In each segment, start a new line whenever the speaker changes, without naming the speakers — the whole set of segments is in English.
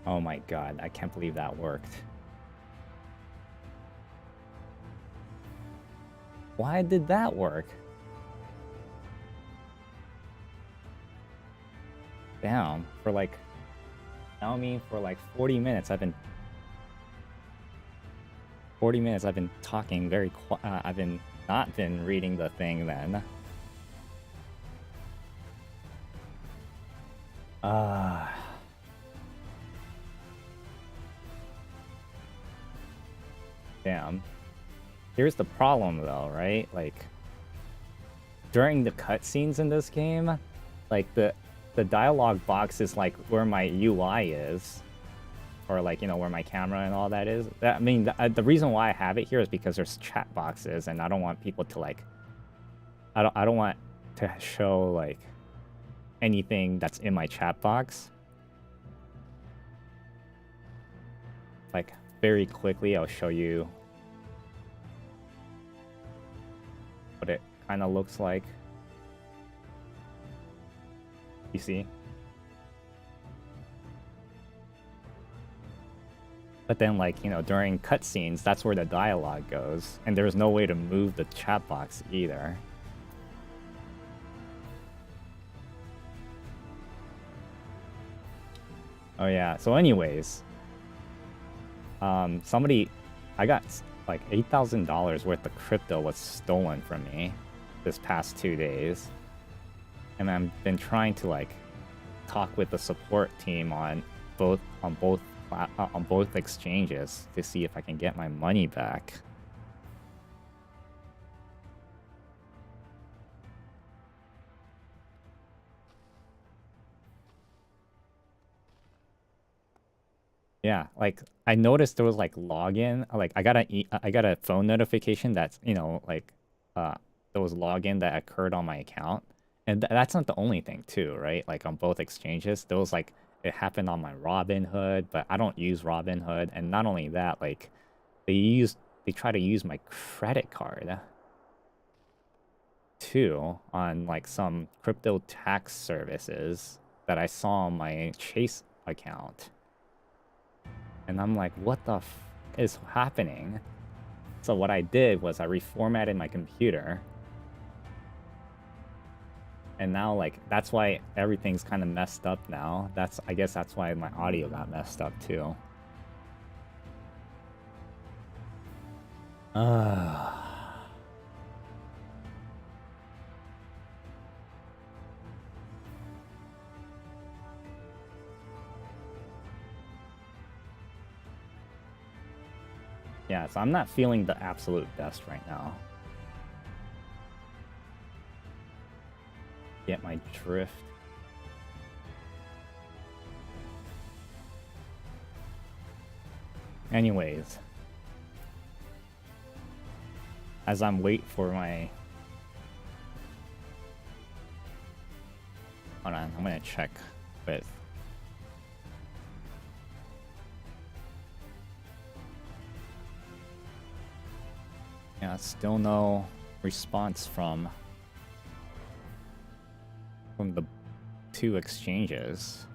Oh my god, I can't believe that worked. Why did that work? Damn, for like... I mean, for like 40 minutes I've been... 40 minutes I've been talking very I've been not been reading the thing then. Damn. Here's the problem though, right? Like, during the cutscenes in this game, like the dialogue box is like where my UI is, or like, you know, where my camera and all that is. I mean, the reason why I have it here is because there's chat boxes, and I don't want people to like, I don't want to show like anything that's in my chat box. Like, very quickly, I'll show you what it kind of looks like. You see? But then, like, you know, during cutscenes, that's where the dialogue goes, and there's no way to move the chat box either. Oh yeah, so anyways, I got like $8,000 worth of crypto was stolen from me this past 2 days, and I've been trying to like talk with the support team on both exchanges to see if I can get my money back. Yeah, like I noticed there was like login, like I got a phone notification that's, you know, like there was login that occurred on my account. And that's not the only thing too, right? Like on both exchanges, there was like it happened on my Robinhood, but I don't use Robinhood, and not only that, like they try to use my credit card too on like some crypto tax services that I saw on my Chase account. And I'm like, what the f is happening? So what I did was I reformatted my computer. And now, like, that's why everything's kind of messed up now. I guess that's why my audio got messed up too. Yeah, so I'm not feeling the absolute best right now. Get my drift. Anyways, as I'm waiting for my... Hold on, I'm gonna check with... Yeah, still no response from the 2 exchanges.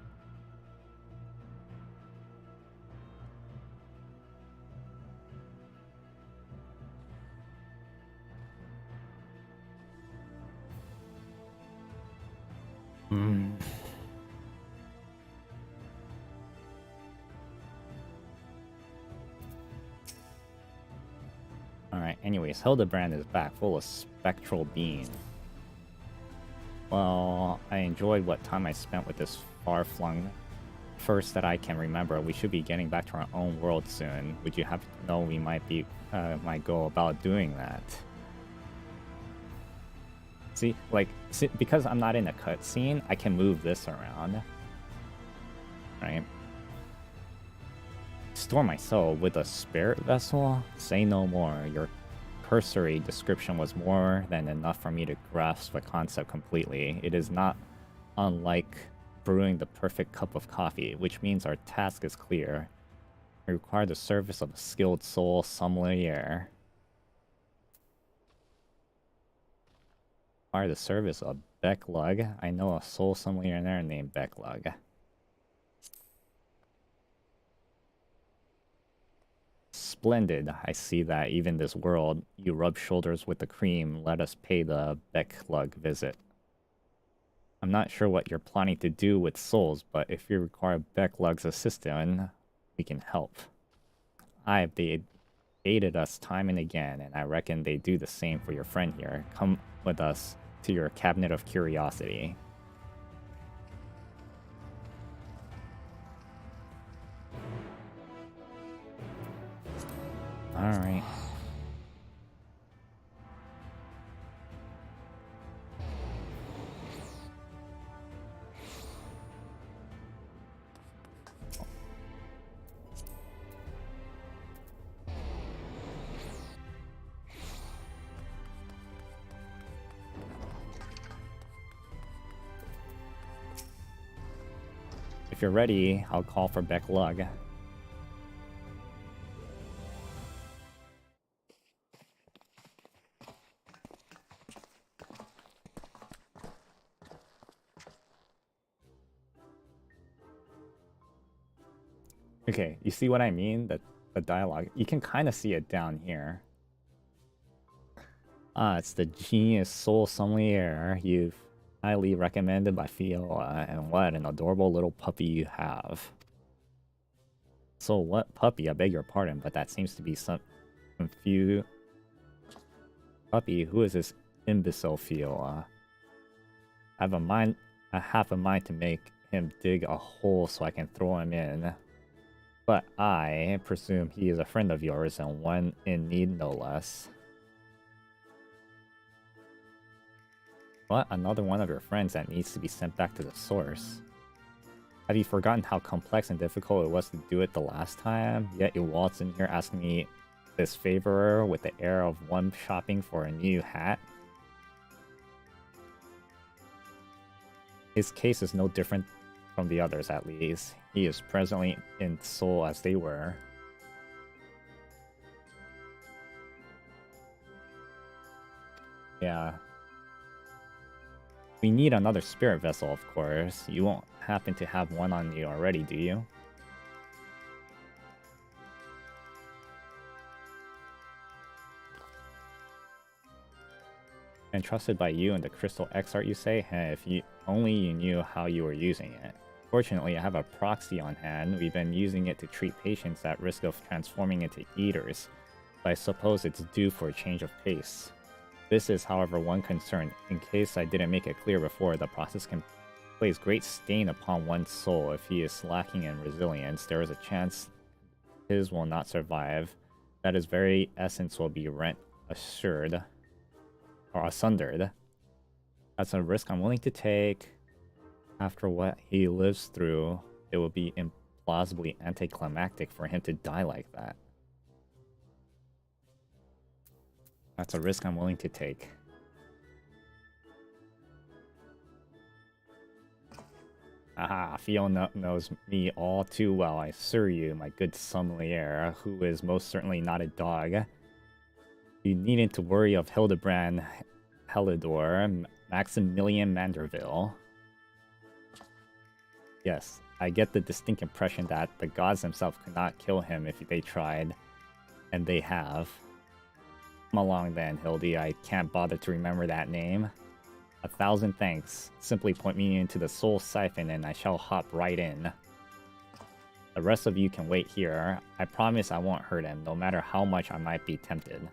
Alright, anyways, Hildabrand is back, full of spectral beams. Well, I enjoyed what time I spent with this far-flung first that I can remember. We should be getting back to our own world soon. Would you have to know we might go about doing that? See, like, because I'm not in a cutscene, I can move this around. Right? Store my soul with a spirit vessel? Say no more. Your cursory description was more than enough for me to grasp the concept completely. It is not unlike brewing the perfect cup of coffee, which means our task is clear. We require the service of a skilled soul sommelier. Require the service of Becklug. I know a soul sommelier there named Becklug. Splendid. I see that even this world, you rub shoulders with the cream. Let us pay the Becklug visit. I'm not sure what you're planning to do with souls, but if you require Becklug's assistance, we can help. They aided us time and again, and I reckon they do the same for your friend here. Come with us to your cabinet of curiosity. Alright. If you're ready, I'll call for Becklug. Okay, you see what I mean? The dialogue. You can kind of see it down here. It's the genius soul sommelier you've highly recommended by Fiona, and what an adorable little puppy you have. So what puppy? I beg your pardon, but that seems to be some confused. Puppy? Who is this imbecile Fiona? I have a mind to make him dig a hole so I can throw him in. But I presume he is a friend of yours and one in need no less. What? Another one of your friends that needs to be sent back to the source. Have you forgotten how complex and difficult it was to do it the last time? Yet you waltz in here asking me this favor with the air of one shopping for a new hat? His case is no different from the others, at least. He is presently in soul as they were. Yeah. We need another spirit vessel, of course. You won't happen to have one on you already, do you? Entrusted by you and the crystal X art, you say? Hey, if you only you knew how you were using it. Fortunately, I have a proxy on hand. We've been using it to treat patients at risk of transforming into eaters, but I suppose it's due for a change of pace. This is, however, one concern. In case I didn't make it clear before, the process can place great stain upon one's soul. If he is lacking in resilience, there is a chance his will not survive, that his very essence will be rent assured, or asundered. That's a risk I'm willing to take. After what he lives through, it would be implausibly anticlimactic for him to die like that. That's a risk I'm willing to take. Aha, Fiona knows me all too well, I assure you, my good sommelier, who is most certainly not a dog. You needn't to worry of Hildabrand, Helidor, Maximilian Manderville. Yes, I get the distinct impression that the gods themselves could not kill him if they tried, and they have. Come along then, Hildy, I can't bother to remember that name. 1,000 thanks. Simply point me into the soul siphon and I shall hop right in. The rest of you can wait here. I promise I won't hurt him, no matter how much I might be tempted.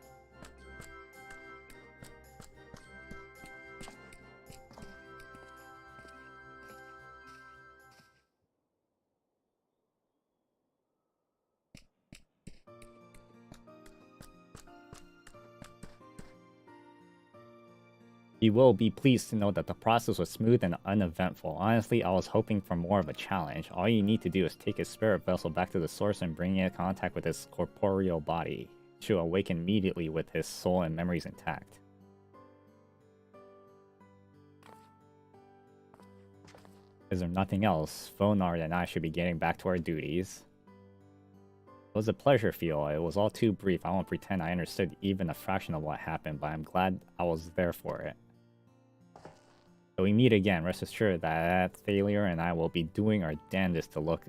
You will be pleased to know that the process was smooth and uneventful. Honestly, I was hoping for more of a challenge. All you need to do is take his spirit vessel back to the source and bring it in contact with his corporeal body. He should awaken immediately with his soul and memories intact. Is there nothing else? Fonard and I should be getting back to our duties. It was a pleasure, Phil. It was all too brief. I won't pretend I understood even a fraction of what happened, but I'm glad I was there for it. So we meet again. Rest assured that Thalia and I will be doing our damnedest to look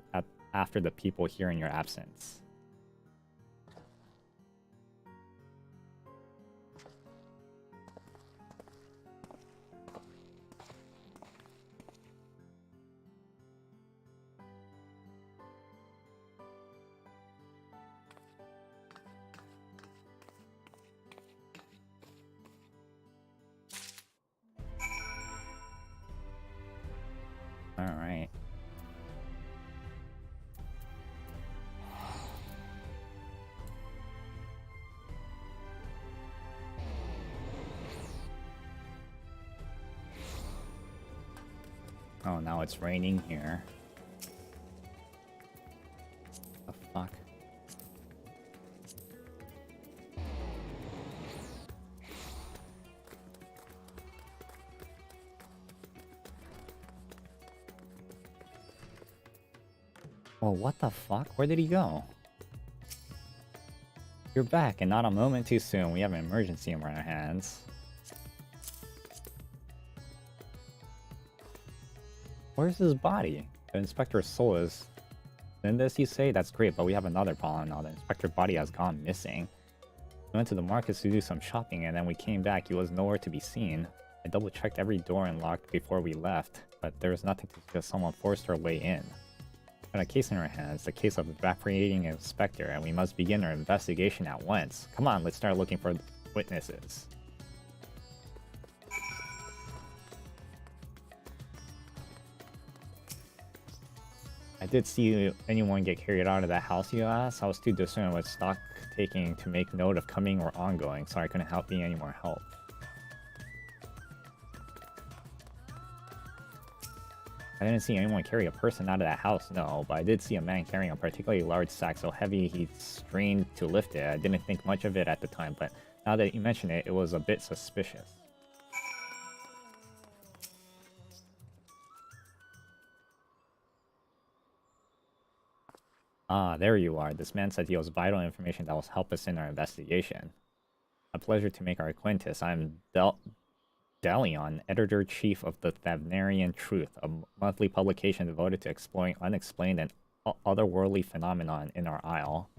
after the people here in your absence. Alright. Oh, now it's raining here. The fuck? Oh, what the fuck? Where did he go? You're back, and not a moment too soon. We have an emergency on our hands. Where's his body? The inspector's soul is in this, you say? That's great, but we have another problem now. The inspector's body has gone missing. We went to the markets to do some shopping, and then we came back. He was nowhere to be seen. I double-checked every door and locked before we left, but there was nothing to suggest someone forced their way in. We got a case in our hands, the case of evaporating an inspector, and we must begin our investigation at once. Come on, let's start looking for witnesses. I did see anyone get carried out of that house, you asked. I was too discerned with stock taking to make note of coming or ongoing, so I couldn't help being any more help. I didn't see anyone carry a person out of that house, no, but I did see a man carrying a particularly large sack so heavy he strained to lift it. I didn't think much of it at the time, but now that you mention it, it was a bit suspicious. Ah, there you are. This man said he has vital information that will help us in our investigation. A pleasure to make our acquaintance. I'm Dalion, editor-chief of the Thavnarian Truth, a monthly publication devoted to exploring unexplained and otherworldly phenomenon in our isle.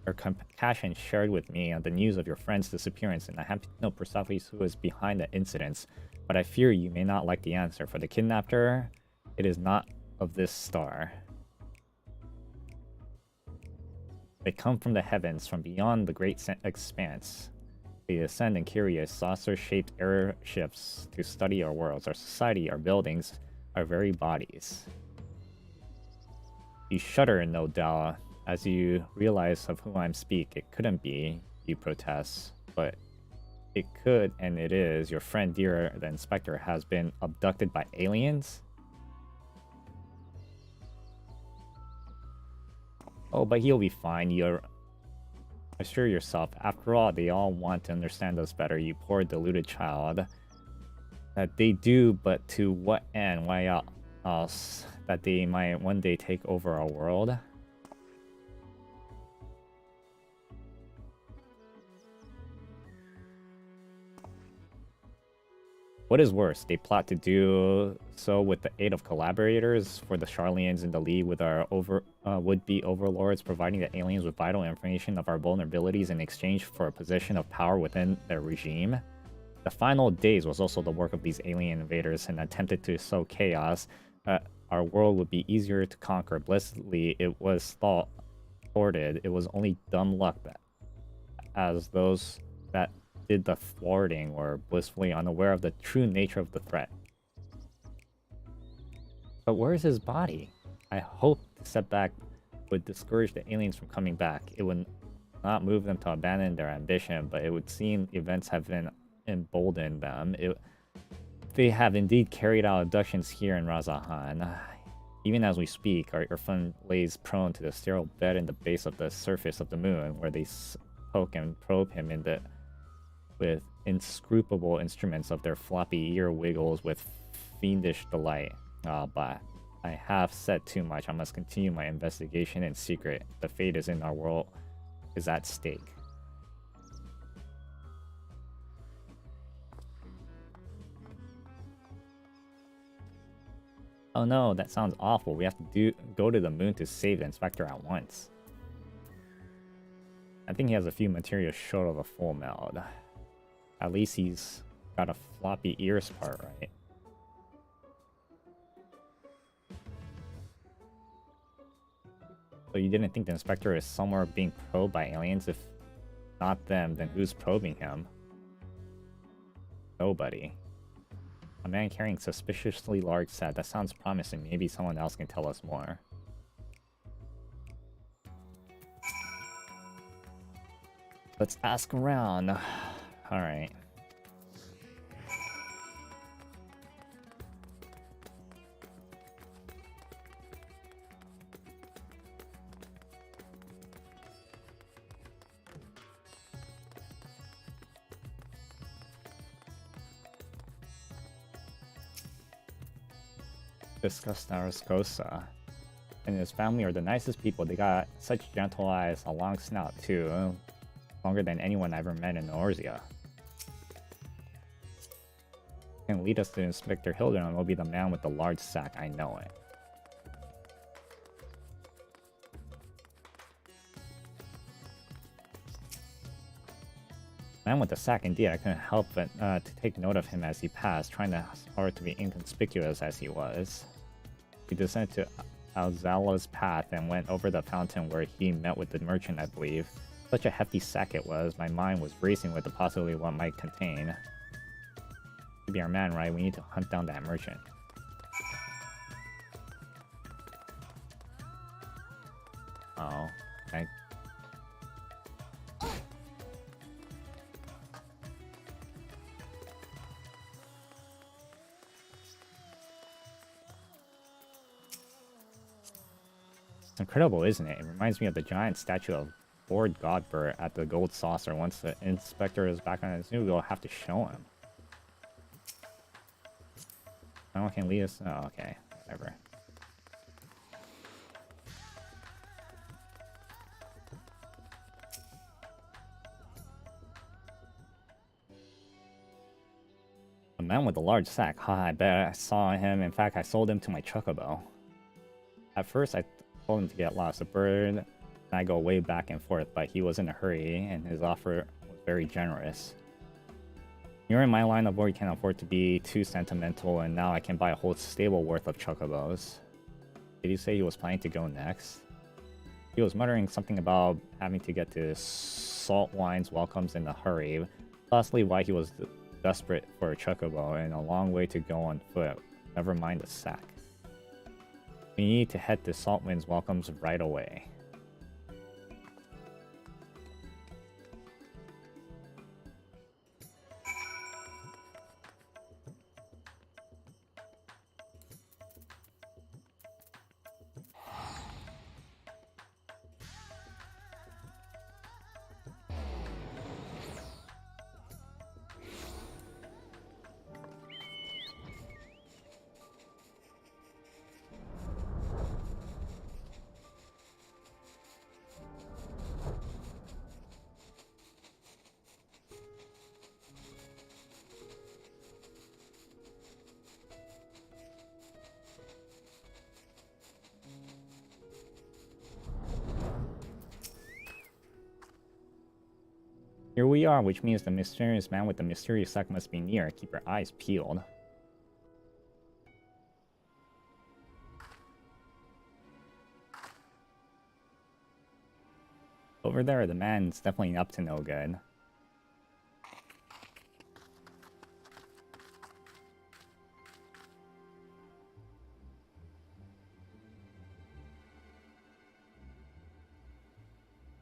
Your compassion shared with me on the news of your friend's disappearance, and I have to know precisely who is behind the incidents, but I fear you may not like the answer. For the kidnapper, it is not of this star. They come from the heavens, from beyond the great expanse. They descend in curious, saucer-shaped airships to study our worlds, our society, our buildings, our very bodies. You shudder, no doubt, as you realize of whom I speak. It couldn't be, you protest, but it could, and it is. Your friend, dear the inspector, has been abducted by aliens? Oh, but he'll be fine. You're assure yourself. After all, they all want to understand us better, you poor deluded child. That they do, but to what end? Why else? That they might one day take over our world? What is worse, they plot to do so with the aid of collaborators for the Charlians in the league with our would-be overlords, providing the aliens with vital information of our vulnerabilities in exchange for a position of power within their regime. The final days was also the work of these alien invaders and attempted to sow chaos. Our world would be easier to conquer. Blessedly, it was thwarted. It was only dumb luck that, as those that did the thwarting were blissfully unaware of the true nature of the threat. But where's his body? I hoped the setback would discourage the aliens from coming back. It would not move them to abandon their ambition, but it would seem events have been emboldened them. They have indeed carried out abductions here in Razahan. Even as we speak, our friend lays prone to the sterile bed in the base of the surface of the moon, where they poke and probe him with inscrutable instruments of their floppy ear wiggles with fiendish delight. But I have said too much. I must continue my investigation in secret. The fate is in our world is at stake. Oh no, that sounds awful. We have to go to the moon to save the inspector at once. I think he has a few materials short of a full meld. At least he's got a floppy ears part, right? So you didn't think the inspector is somewhere being probed by aliens? If not them, then who's probing him? Nobody. A man carrying suspiciously large sack. That sounds promising. Maybe someone else can tell us more. Let's ask around. Alright. Discuss Narascosa. And his family are the nicest people. They got such gentle eyes, a long snout too. Longer than anyone I ever met in Orzia. Can lead us to Inspector Hildabrand will be the man with the large sack, I know it. Man with the sack, indeed, I couldn't help but to take note of him as he passed, trying hard to be inconspicuous as he was. He descended to Alzala's path and went over the fountain where he met with the merchant, I believe. Such a hefty sack it was, my mind was racing with the possibility of what it might contain. To be our man, right? We need to hunt down that merchant. Oh, okay. It's incredible, isn't it? It reminds me of the giant statue of Lord Godbert at the Gold Saucer. Once the inspector is back on his new, we'll have to show him. No one can lead us. Oh, okay. Whatever. A man with a large sack. Ha, I bet I saw him. In fact, I sold him to my chocobo. At first, I told him to get lost. A bird and I go way back and forth, but he was in a hurry, and his offer was very generous. You're in my line of work, you can't afford to be too sentimental, and now I can buy a whole stable worth of chocobos. Did he say he was planning to go next? He was muttering something about having to get to Salt Wine's welcomes in a hurry, possibly why he was desperate for a chocobo and a long way to go on foot, never mind the sack. We need to head to Saltwind's welcomes right away. Here we are, which means the mysterious man with the mysterious sack must be near. Keep your eyes peeled. Over there, the man's definitely up to no good.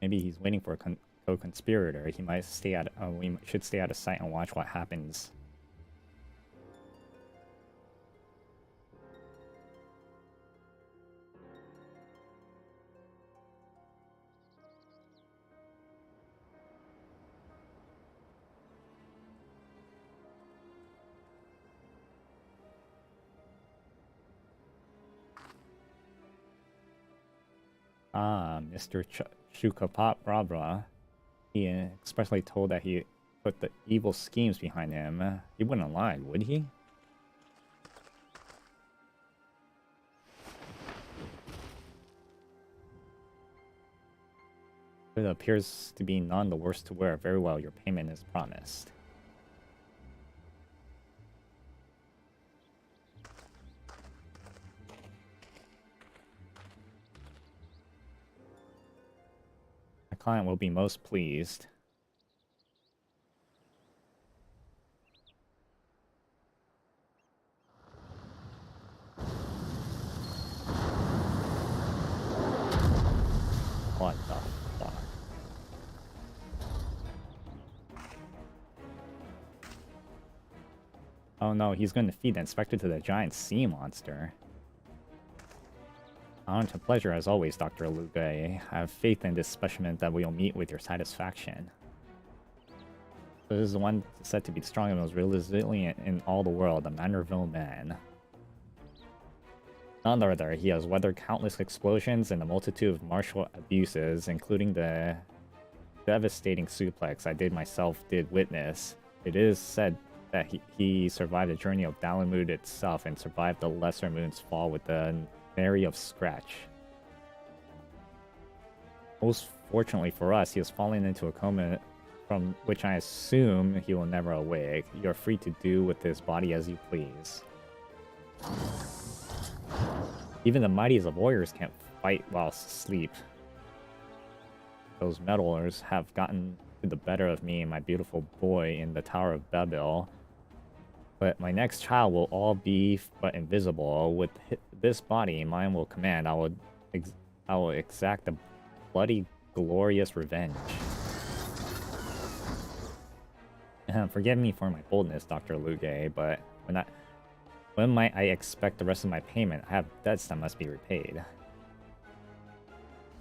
Maybe he's waiting for a co-conspirator. He might stay at. We should stay out of sight and watch what happens. Ah, Mr. Shukapop Brabra. He expressly told that he put the evil schemes behind him. He wouldn't lie, would he? It appears to be none the worse to wear. Very well, your payment is promised. Client will be most pleased. What the fuck? Oh no, he's going to feed the inspector to the giant sea monster. On to pleasure as always, Dr. Luge. I have faith in this specimen that we'll meet with your satisfaction. So this is the one said to be the strongest and most resilient in all the world, the Manorville Man. None other, he has weathered countless explosions and a multitude of martial abuses, including the devastating suplex I did witness. It is said that he survived the journey of Dalamud itself and survived the Lesser Moon's fall with the Nary of Scratch. Most fortunately for us, he has fallen into a coma from which I assume he will never awake. You are free to do with his body as you please. Even the mightiest of warriors can't fight while asleep. Those meddlers have gotten to the better of me and my beautiful boy in the Tower of Babel. But my next child will all be but invisible. With this body, mine will command. I will exact a bloody, glorious revenge. Forgive me for my boldness, Dr. Luge, but when might I expect the rest of my payment? I have debts that must be repaid.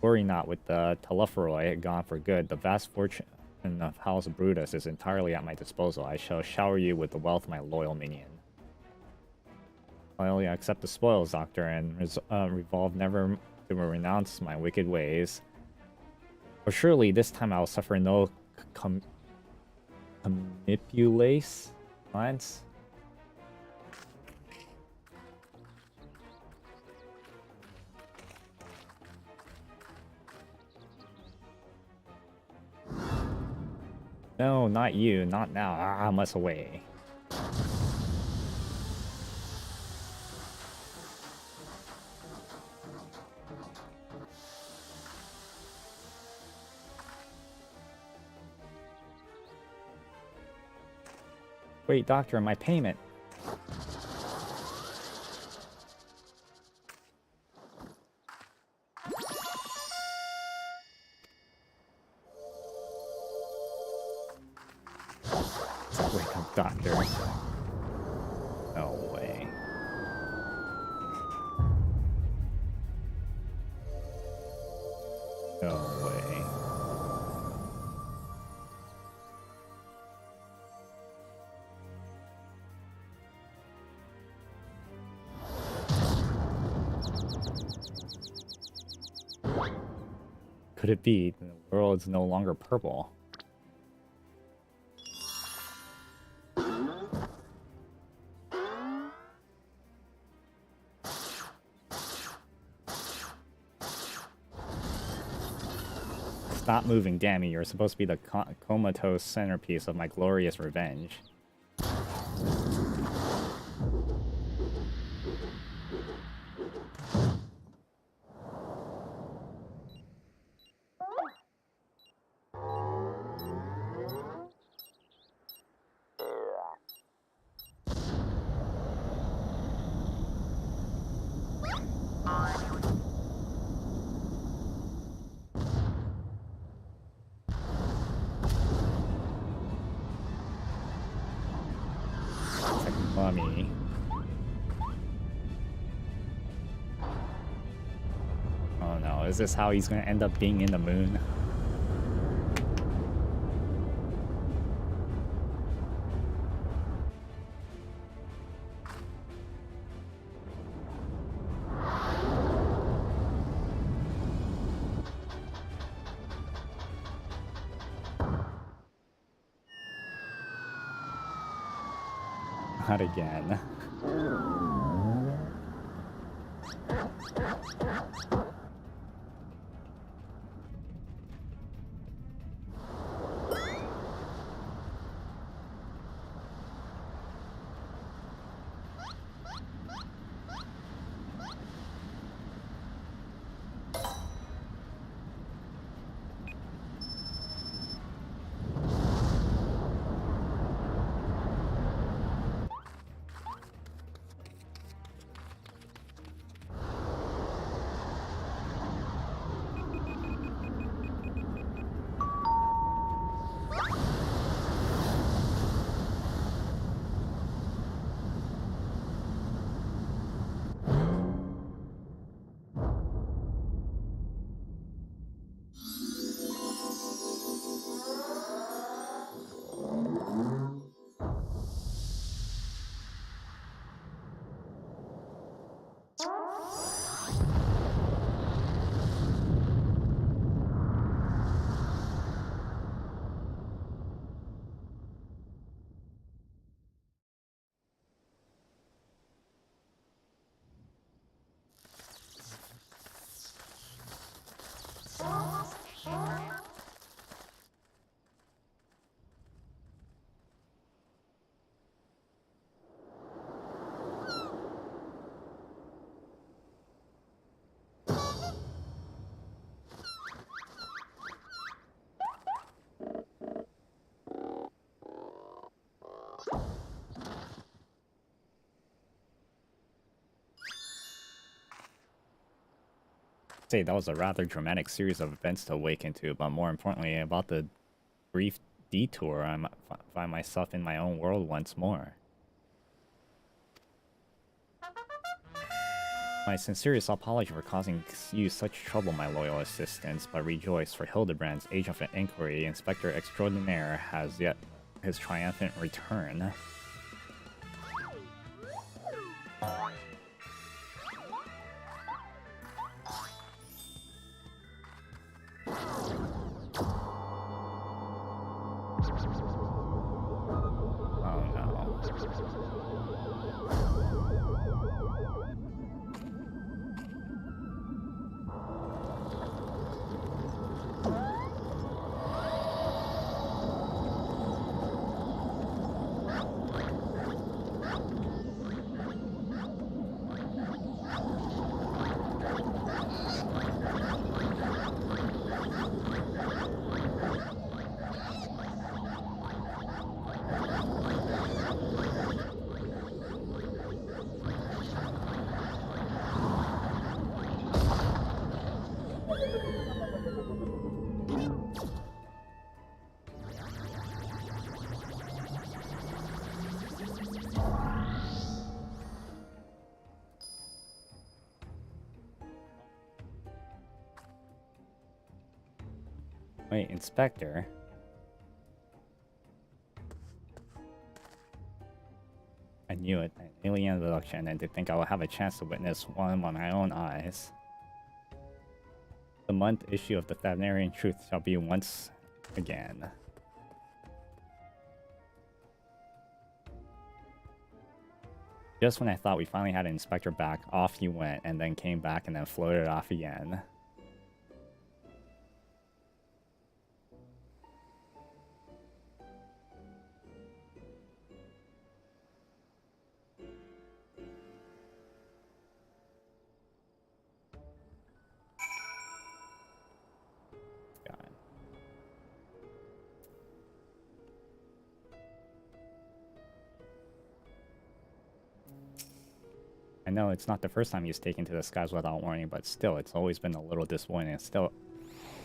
Worry not, with the Telepheroi gone for good, the vast fortune of House Brutus is entirely at my disposal. I shall shower you with the wealth of my loyal minion. Finally, I accept the spoils, Doctor, and resolve never to renounce my wicked ways. For surely this time I will suffer no manipulace. Lines? No, not you, not now. I must away. Wait, Doctor, my payment. Wake up, Doctor. No way. No way. Could it be the world is no longer purple? Stop moving, damn you. You're supposed to be the comatose centerpiece of my glorious revenge. Mummy. Oh no, is this how he's gonna end up being in the moon? Not again. say that was a rather dramatic series of events to awaken to, but more importantly, about the brief detour, I find myself in my own world once more. My sincerest apology for causing you such trouble, my loyal assistants, but rejoice, for Hildabrand's Age of Inquiry Inspector Extraordinaire has yet his triumphant return. Wait, Inspector? I knew it. An alien abduction, and to think I will have a chance to witness one with my own eyes. The month issue of the Thavnarian Truth shall be once again. Just when I thought we finally had an Inspector back, off he went, and then came back and then floated off again. I know it's not the first time he's taken to the skies without warning, but still, it's always been a little disappointing. Still,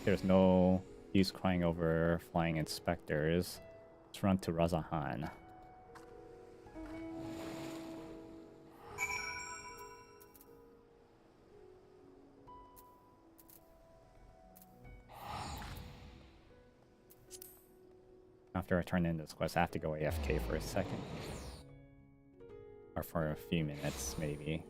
there's no use crying over flying inspectors. Let's run to Razahan. After I turn in this quest, I have to go AFK for a second. Or for a few minutes, maybe.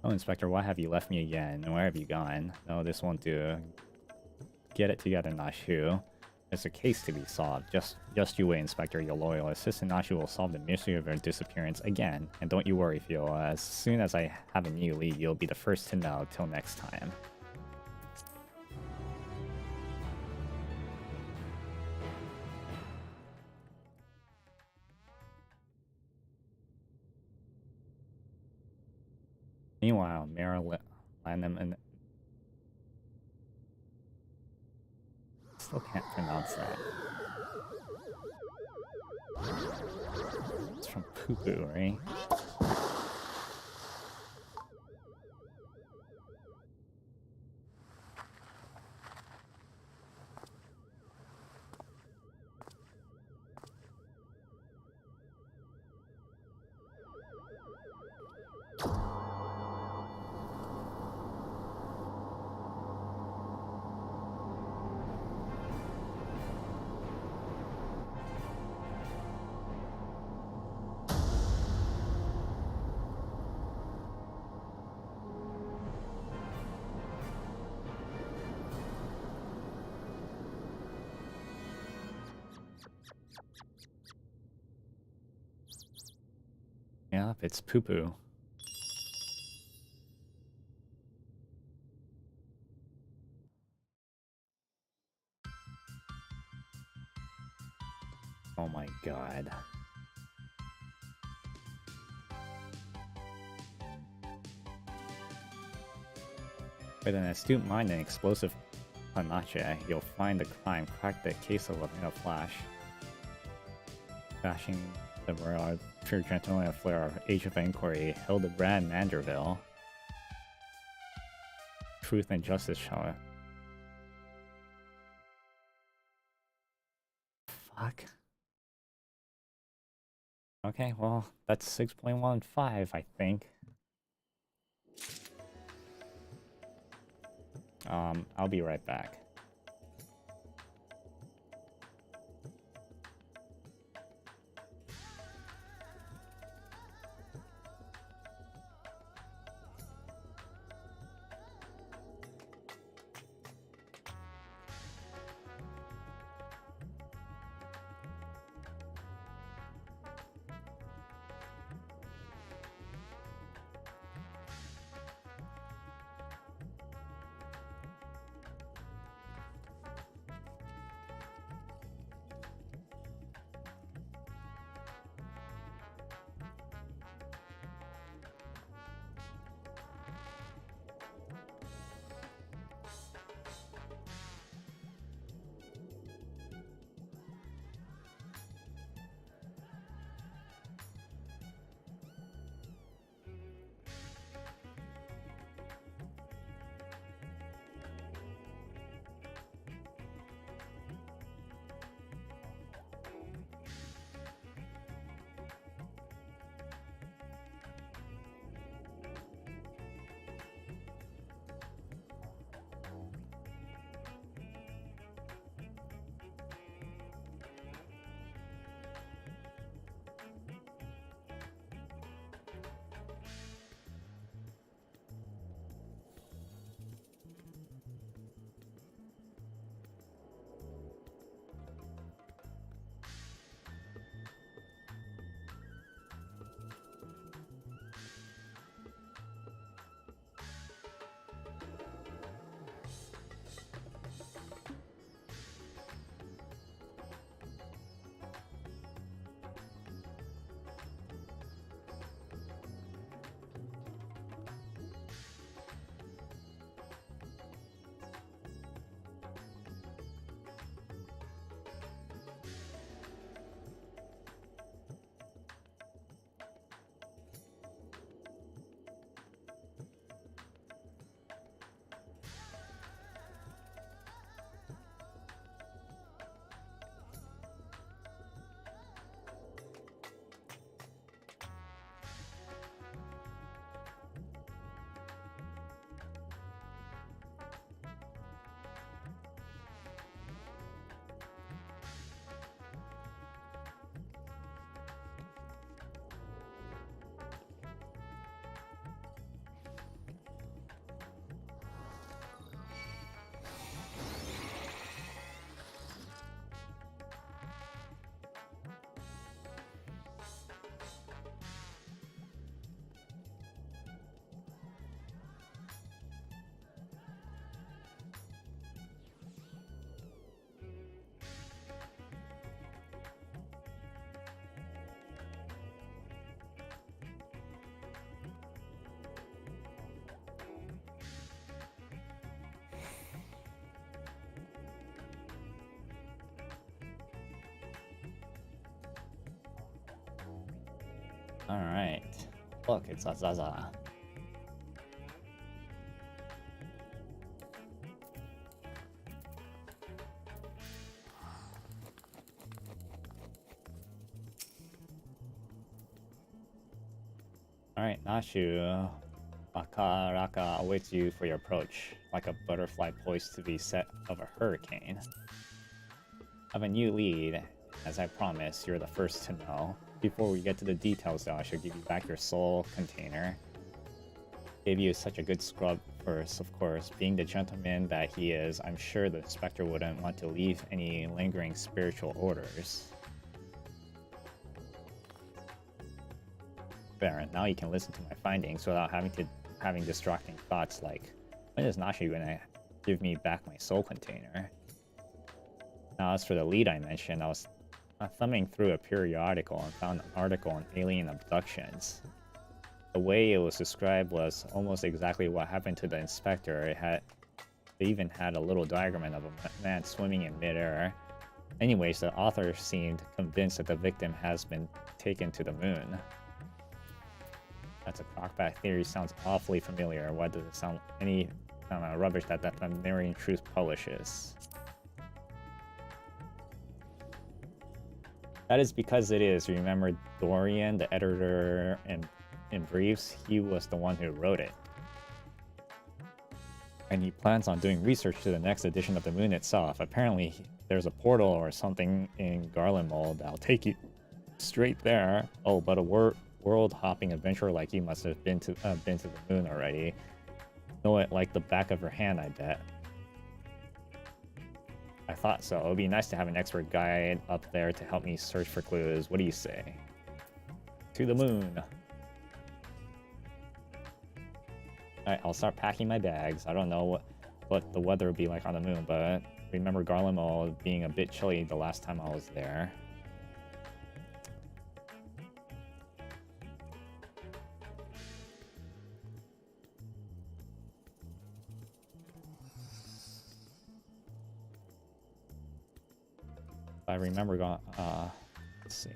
Oh, Inspector, why have you left me again? And where have you gone? No, this won't do. Get it together, Nashu. There's a case to be solved. Just you wait, Inspector. Your loyal assistant Nashu will solve the mystery of your disappearance again. And don't you worry, Fiola. As soon as I have a new lead, you'll be the first to know. Till next time. Meanwhile, Marilyn and still can't pronounce that. It's from Poo Poo, right? Yep, it's Poo Poo. Oh my god. With an astute mind and explosive panache, you'll find the crime, crack the case open in a flash. Bashing were our pure gentleman of our age of inquiry, Hildabrand Manderville. Truth and justice shall. Fuck. Okay, well, that's 6.15, I think. I'll be right back. Alright. Look, it's Azaza. Alright, Nashu. Akaraka awaits you for your approach, like a butterfly poised to be set of a hurricane. I have a new lead. As I promised, you're the first to know. Before we get to the details though, I should give you back your soul container. Gave you such a good scrub first, of course. Being the gentleman that he is, I'm sure the inspector wouldn't want to leave any lingering spiritual orders. There, now you can listen to my findings without having distracting thoughts like, when is Nashi gonna give me back my soul container? Now as for the lead I mentioned, I was thumbing through a periodical and found an article on alien abductions. The way it was described was almost exactly what happened to the inspector. It even had a little diagram of a man swimming in midair, Anyways, the author seemed convinced that the victim has been taken to the moon. That's a crockback theory. Sounds awfully familiar. Why does it sound any rubbish that the Marian Truth publishes? That is because it is. Remember Dorian, the editor in briefs? He was the one who wrote it. And he plans on doing research to the next edition of the moon itself. Apparently, there's a portal or something in Garland Mold that'll take you straight there. Oh, but a world-hopping adventurer like you must have been to the moon already. Know it like the back of your hand, I bet. I thought so. It would be nice to have an expert guide up there to help me search for clues. What do you say? To the moon. Alright, I'll start packing my bags. I don't know what the weather would be like on the moon, but remember Garland Mall being a bit chilly the last time I was there. I remember going, let's see.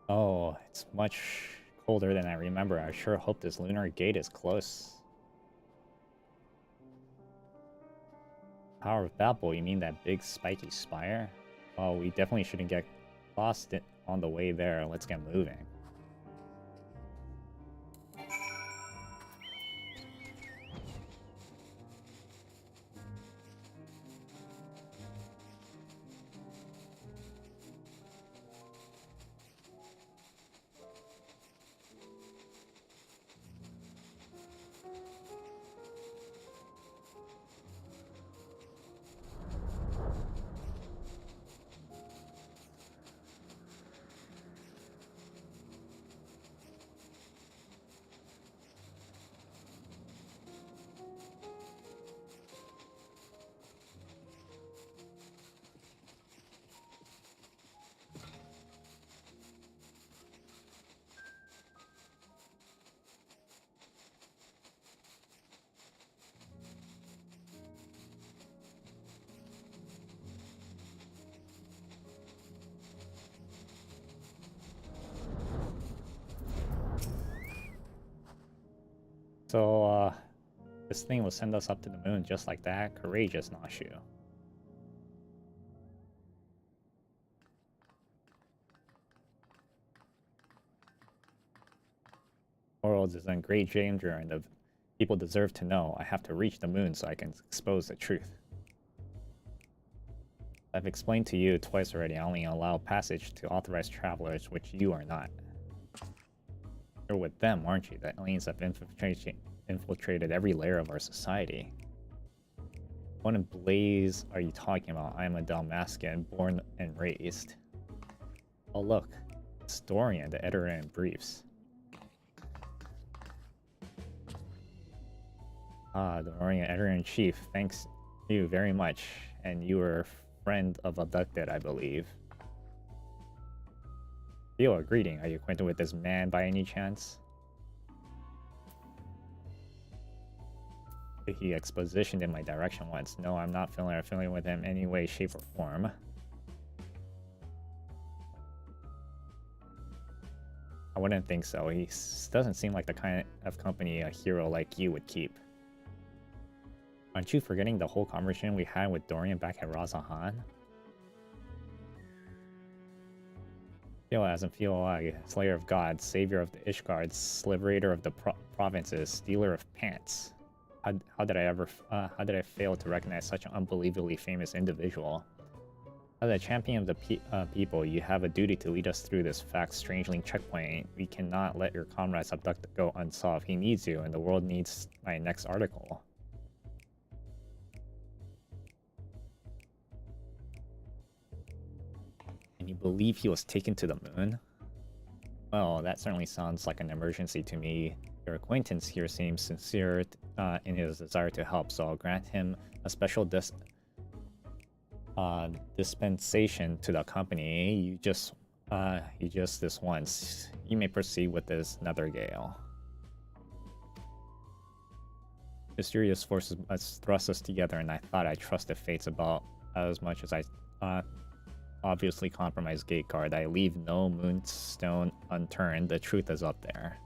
Oh, it's much colder than I remember. I sure hope this lunar gate is close. Power of Babel, you mean that big spiky spire? Oh, we definitely shouldn't get lost on the way there. Let's get moving. So, this thing will send us up to the moon just like that. Courageous, Nashu. World is in great danger and the people deserve to know. I have to reach the moon so I can expose the truth. I've explained to you twice already, I only allow passage to authorized travelers, which you are not. You're with them, aren't you? The aliens have infiltrated every layer of our society. What in blaze are you talking about? I am a Dalmascan, born and raised. Oh look, it's Dorian, the editor in briefs. Ah, Dorian, editor-in-chief, thanks you very much. And you were a friend of Abducted, I believe. Theo, a greeting. Are you acquainted with this man by any chance? He expositioned in my direction once. No, I'm not familiar with him in any way, shape, or form. I wouldn't think so. He doesn't seem like the kind of company a hero like you would keep. Aren't you forgetting the whole conversation we had with Dorian back at Razahan? Theo as in Theo, slayer of gods, savior of the Ishgards, liberator of the provinces, stealer of pants. How did I fail to recognize such an unbelievably famous individual? As a champion of the people, you have a duty to lead us through this fact-strangling checkpoint. We cannot let your comrades abduct go unsolved. He needs you, and the world needs my next article. And You believe he was taken to the moon? Well, that certainly sounds like an emergency to me. Your acquaintance here seems sincere in his desire to help, so I'll grant him a special dispensation to the company. You just this once. You may proceed with this Nethergale. Mysterious forces must thrust us together, and I thought I trusted fates about as much as I obviously compromised Gateguard. I leave no moonstone unturned. The truth is up there.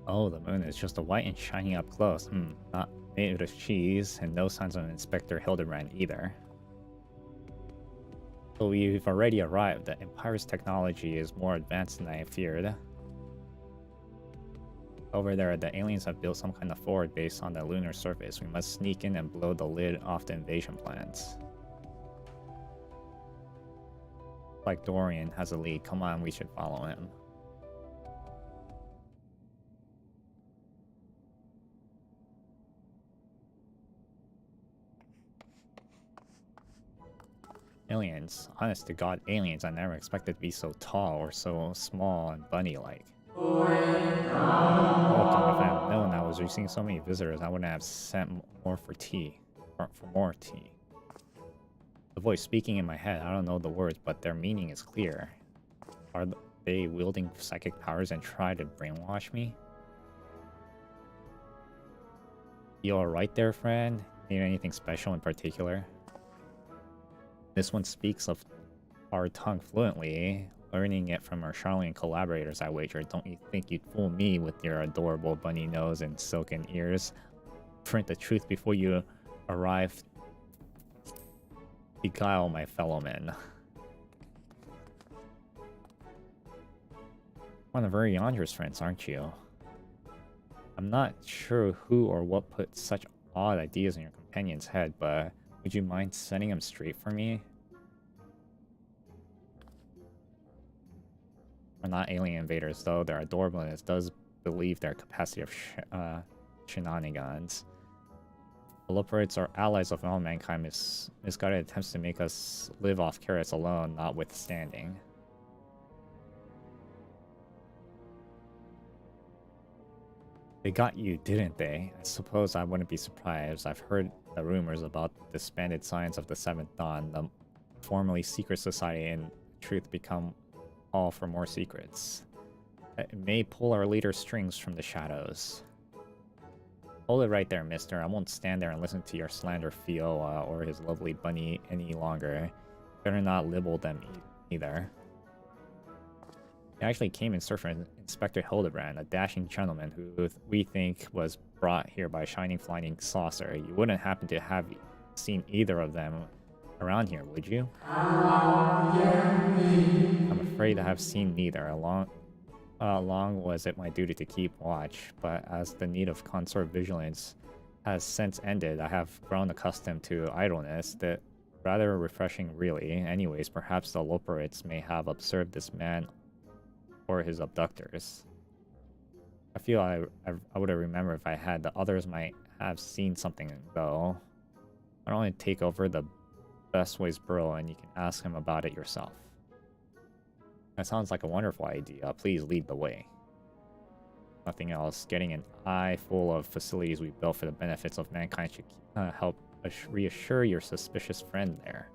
Oh, the moon is just a white and shining up close. Not made of cheese, and no signs of Inspector Hildabrand either. So we've already arrived. The Empire's technology is more advanced than I feared. Over there, the aliens have built some kind of forward base on the lunar surface. We must sneak in and blow the lid off the invasion plans. Like Dorian has a lead. Come on, we should follow him. Aliens. Honest to God, aliens. I never expected to be so tall or so small and bunny-like. Oh, God, if I had known I was receiving so many visitors, I wouldn't have sent more for tea. Or for more tea. The voice speaking in my head, I don't know the words, but their meaning is clear. Are they wielding psychic powers and try to brainwash me? You alright there, friend? Need anything special in particular? This one speaks of our tongue fluently, learning it from our Charlatan collaborators, I wager. Don't you think you'd fool me with your adorable bunny nose and silken ears? Print the truth before you arrive. Beguile my fellow men. One of very Yandra's friends, aren't you? I'm not sure who or what put such odd ideas in your companion's head, but would you mind setting them straight for me? We're not alien invaders, though. They're adorable, and it does believe their capacity of shenanigans. The Loperites are allies of all mankind. Misguided attempts to make us live off carrots alone, notwithstanding. They got you, didn't they? I suppose I wouldn't be surprised. I've heard the rumors about the disbanded Science of the Seventh Dawn, the formerly secret society, and truth become all for more secrets. It may pull our leader's strings from the shadows. Hold it right there, mister. I won't stand there and listen to your slander Fiola or his lovely bunny any longer. Better not libel them either. He actually came in search of Inspector Hildabrand, a dashing gentleman who we think was brought here by a shining flying saucer. You wouldn't happen to have seen either of them around here, would you? I'm afraid I have seen neither. Long was it my duty to keep watch, but as the need of consort vigilance has since ended, I have grown accustomed to idleness. That rather refreshing, really. Anyways, perhaps the Loperites may have observed this man or his abductors. I feel I would have remembered if I had. The others might have seen something, though. I'll only take over the Bestways Borough, and you can ask him about it yourself. That sounds like a wonderful idea. Please lead the way. Nothing else. Getting an eye full of facilities we built for the benefits of mankind should help reassure your suspicious friend there.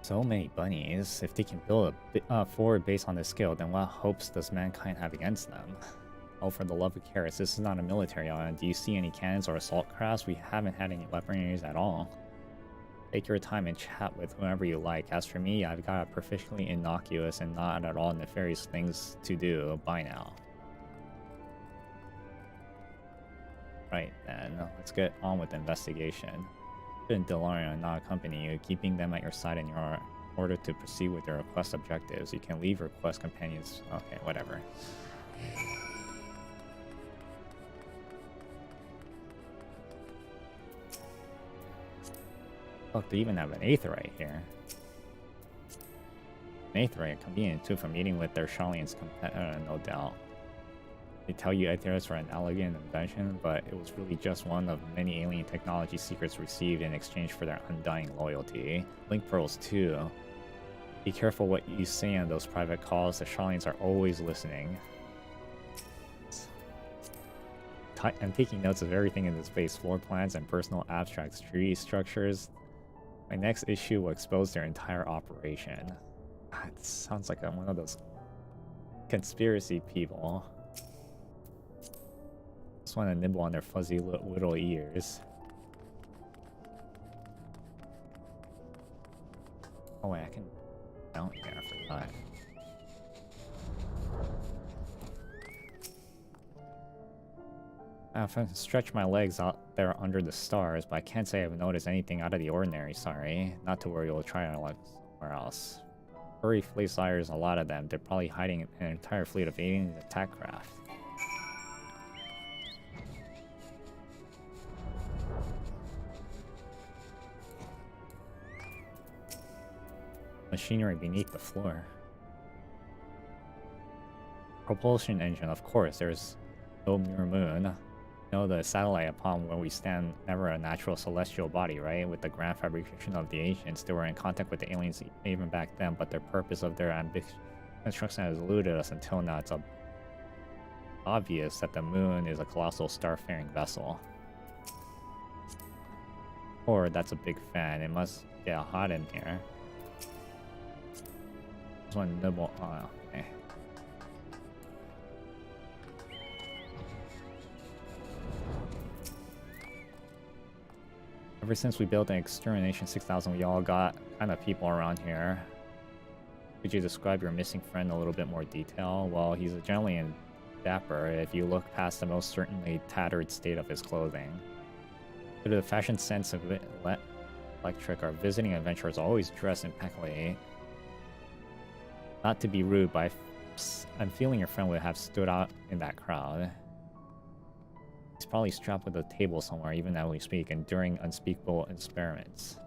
So many bunnies. If they can build a forward base on this scale, then what hopes does mankind have against them? Oh, for the love of carrots, this is not a military island. Do you see any cannons or assault crafts? We haven't had any weaponries at all. Take your time and chat with whoever you like. As for me, I've got perfectly innocuous and not at all nefarious things to do. Bye now. Right then, let's get on with the investigation. And DeLorean not accompany you, keeping them at your side in your order to proceed with your quest objectives. You can leave your quest companions. Okay, whatever. Look, they even have an aetheryte here. An aetheryte, convenient too for meeting with their Charlene's competitor, no doubt. They tell you aetherites are an elegant invention, but it was really just one of many alien technology secrets received in exchange for their undying loyalty. Link pearls too. Be careful what you say on those private calls. The Charlenes are always listening. I'm taking notes of everything in this base, floor plans and personal abstract tree structures. My next issue will expose their entire operation. It sounds like I'm one of those conspiracy people. Just want to nibble on their fuzzy little ears. Oh wait, I can mount here, I forgot. I've stretched my legs out there under the stars, but I can't say I've noticed anything out of the ordinary, sorry. Not to worry, we'll try our luck somewhere else. Furry fleasires, a lot of them. They're probably hiding an entire fleet of alien attack craft. Machinery beneath the floor. Propulsion engine, of course, there's no mere moon. No, the satellite upon where we stand, never a natural celestial body, right? With the grand fabrication of the ancients, they were in contact with the aliens even back then, but the purpose of their ambitious construction has eluded us until now. It's obvious that the moon is a colossal starfaring vessel. Or that's a big fan. It must get hot in here. Just want to nibble. Oh, okay. Ever since we built an Extermination 6000, we all got kind of people around here. Could you describe your missing friend in a little bit more detail? Well, he's generally in dapper if you look past the most certainly tattered state of his clothing. Due to the fashion sense of electric, our visiting adventurers always dress impeccably. Not to be rude, but I'm feeling your friend would have stood out in that crowd. He's probably strapped with a table somewhere, even as we speak, enduring unspeakable experiments.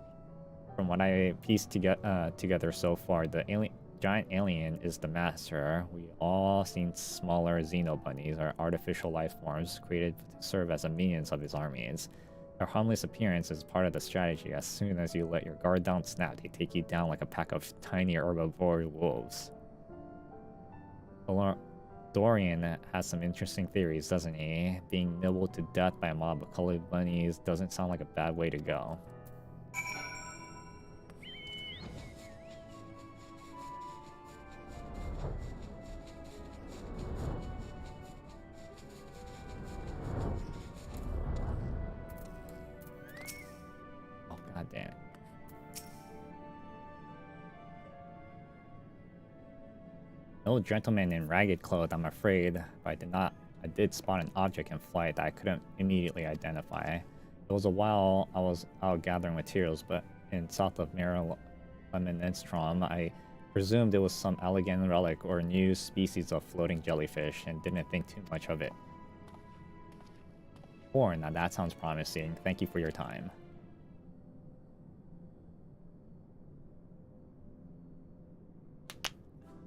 From what I pieced together so far, the giant alien is the master. We all seen smaller xenobunnies, or artificial life forms created to serve as the minions of his armies. Their harmless appearance is part of the strategy. As soon as you let your guard down snap, they take you down like a pack of tiny herbivore wolves. Dorian has some interesting theories, doesn't he? Being nibbled to death by a mob of colored bunnies doesn't sound like a bad way to go. Oh, goddamn. No gentleman in ragged clothes, I'm afraid, but I did spot an object in flight that I couldn't immediately identify. It was a while I was out gathering materials, but in south of Lemmenstrom, I presumed it was some elegant relic or new species of floating jellyfish and didn't think too much of it. Now that sounds promising. Thank you for your time.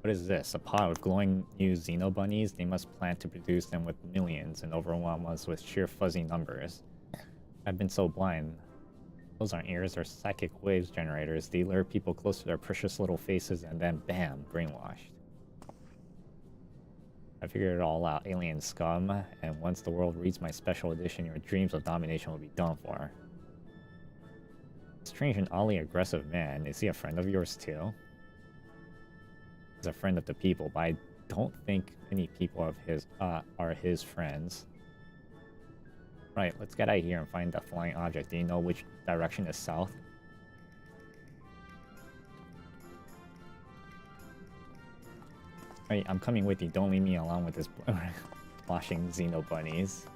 What is this? A pod with glowing new xenobunnies? They must plan to produce them with millions and overwhelm us with sheer fuzzy numbers. I've been so blind. Those aren't ears, they're psychic waves generators. They lure people close to their precious little faces and then bam, brainwashed. I figured it all out, alien scum, and once the world reads my special edition, your dreams of domination will be done for. Strange and oddly aggressive man. Is he a friend of yours too? He's a friend of the people, but I don't think any people of his are his friends. Right, let's get out of here and find the flying object. Do you know which direction is south? Right, I'm coming with you. Don't leave me alone with this flashing Xeno bunnies.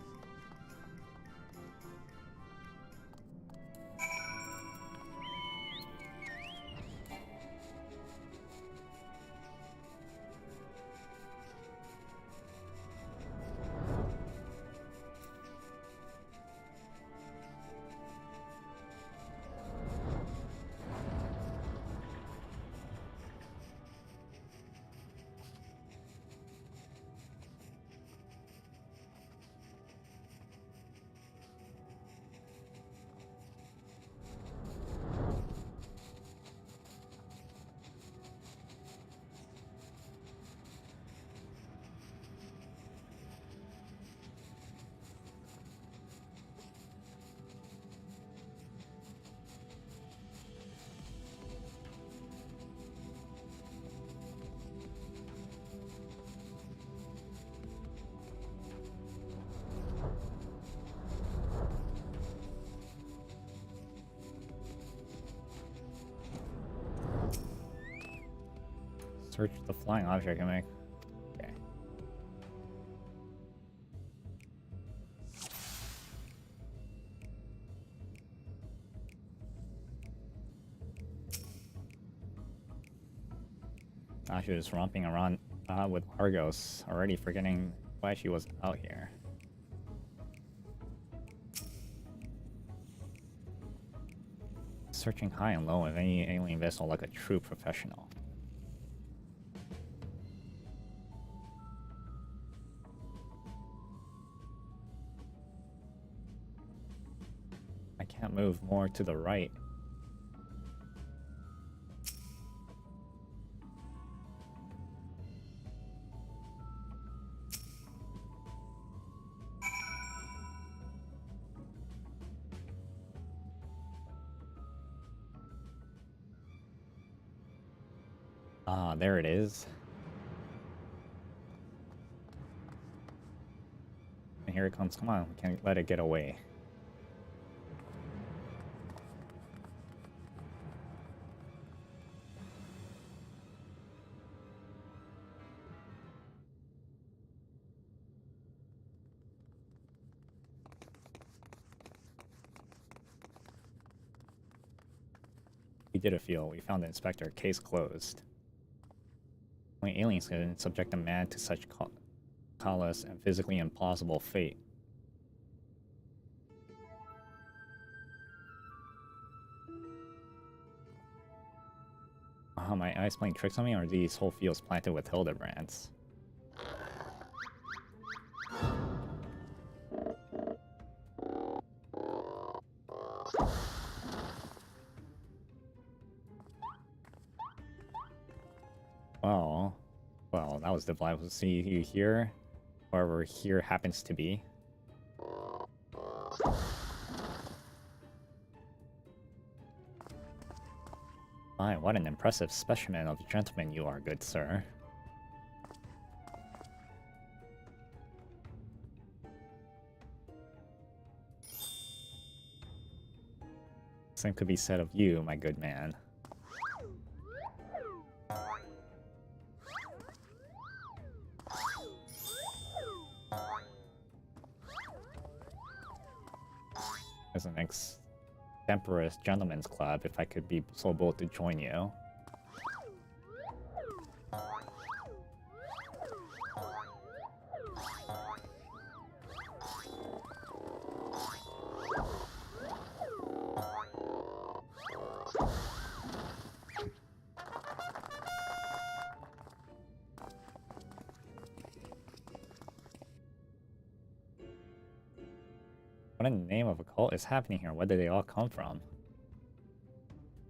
Search the flying object and make. Okay. She was romping around with Argos, already forgetting why she was out here. Searching high and low of any alien vessel like a true professional. I can't move more to the right. Ah, there it is. And here it comes. Come on, we can't let it get away. We did a field. We found the inspector. Case closed. Only aliens can subject a man to such callous and physically impossible fate. My eyes playing tricks on me, or are these whole fields planted with Hildebrands? Well, that was delightful to see you here, wherever here happens to be. My, what an impressive specimen of a gentleman you are, good sir. Same could be said of you, my good man. As an extemporaneous gentleman's club, if I could be so bold to join you. What in the name of a cult is happening here? Where did they all come from?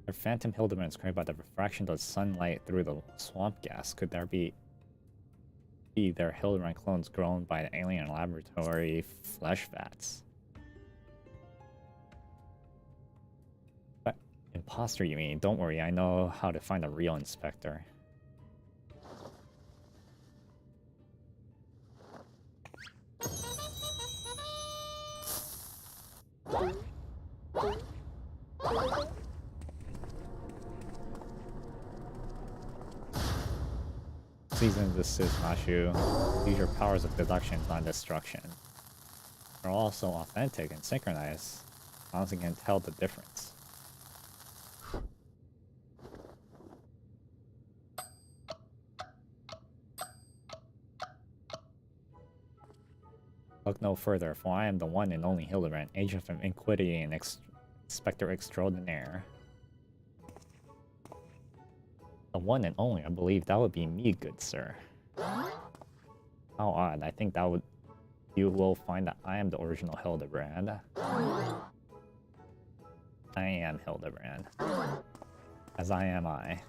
They're phantom Hildebrands created by the refraction of sunlight through the swamp gas. Could there be their Hildebrand clones grown by an alien laboratory flesh vats? Imposter, you mean? Don't worry, I know how to find a real inspector. Cease and desist, Mashu. Use your powers of deduction, not destruction. They're all so authentic and synchronized. Honestly, can tell the difference. Look no further, for I am the one and only Hildabrand, agent of iniquity and inspector extraordinaire. The one and only, I believe that would be me, good sir. How odd, I think that would... You will find that I am the original Hildabrand. I am Hildabrand. As I am I.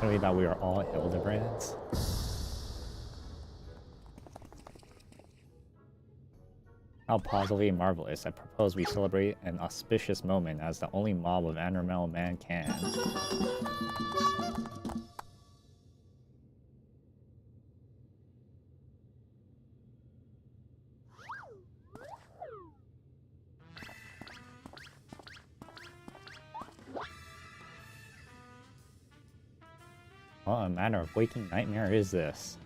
Tell me that we are all Hildebrands? How positively marvelous. I propose we celebrate an auspicious moment as the only mob of animal man can. What a matter of waking nightmare is this?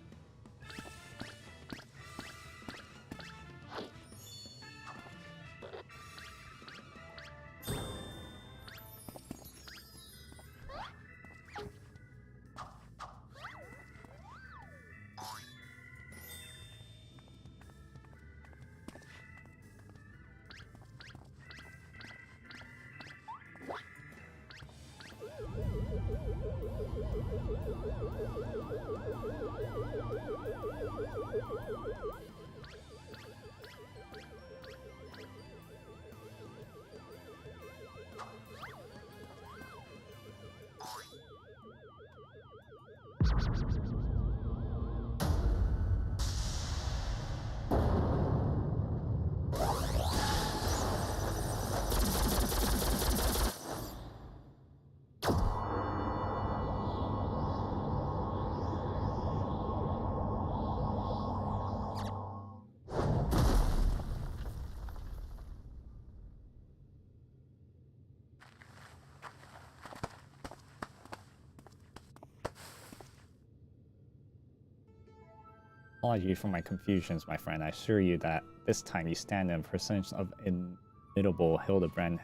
Apologies for my confusions, my friend. I assure you that this time you stand in presence of inimitable Hildabrand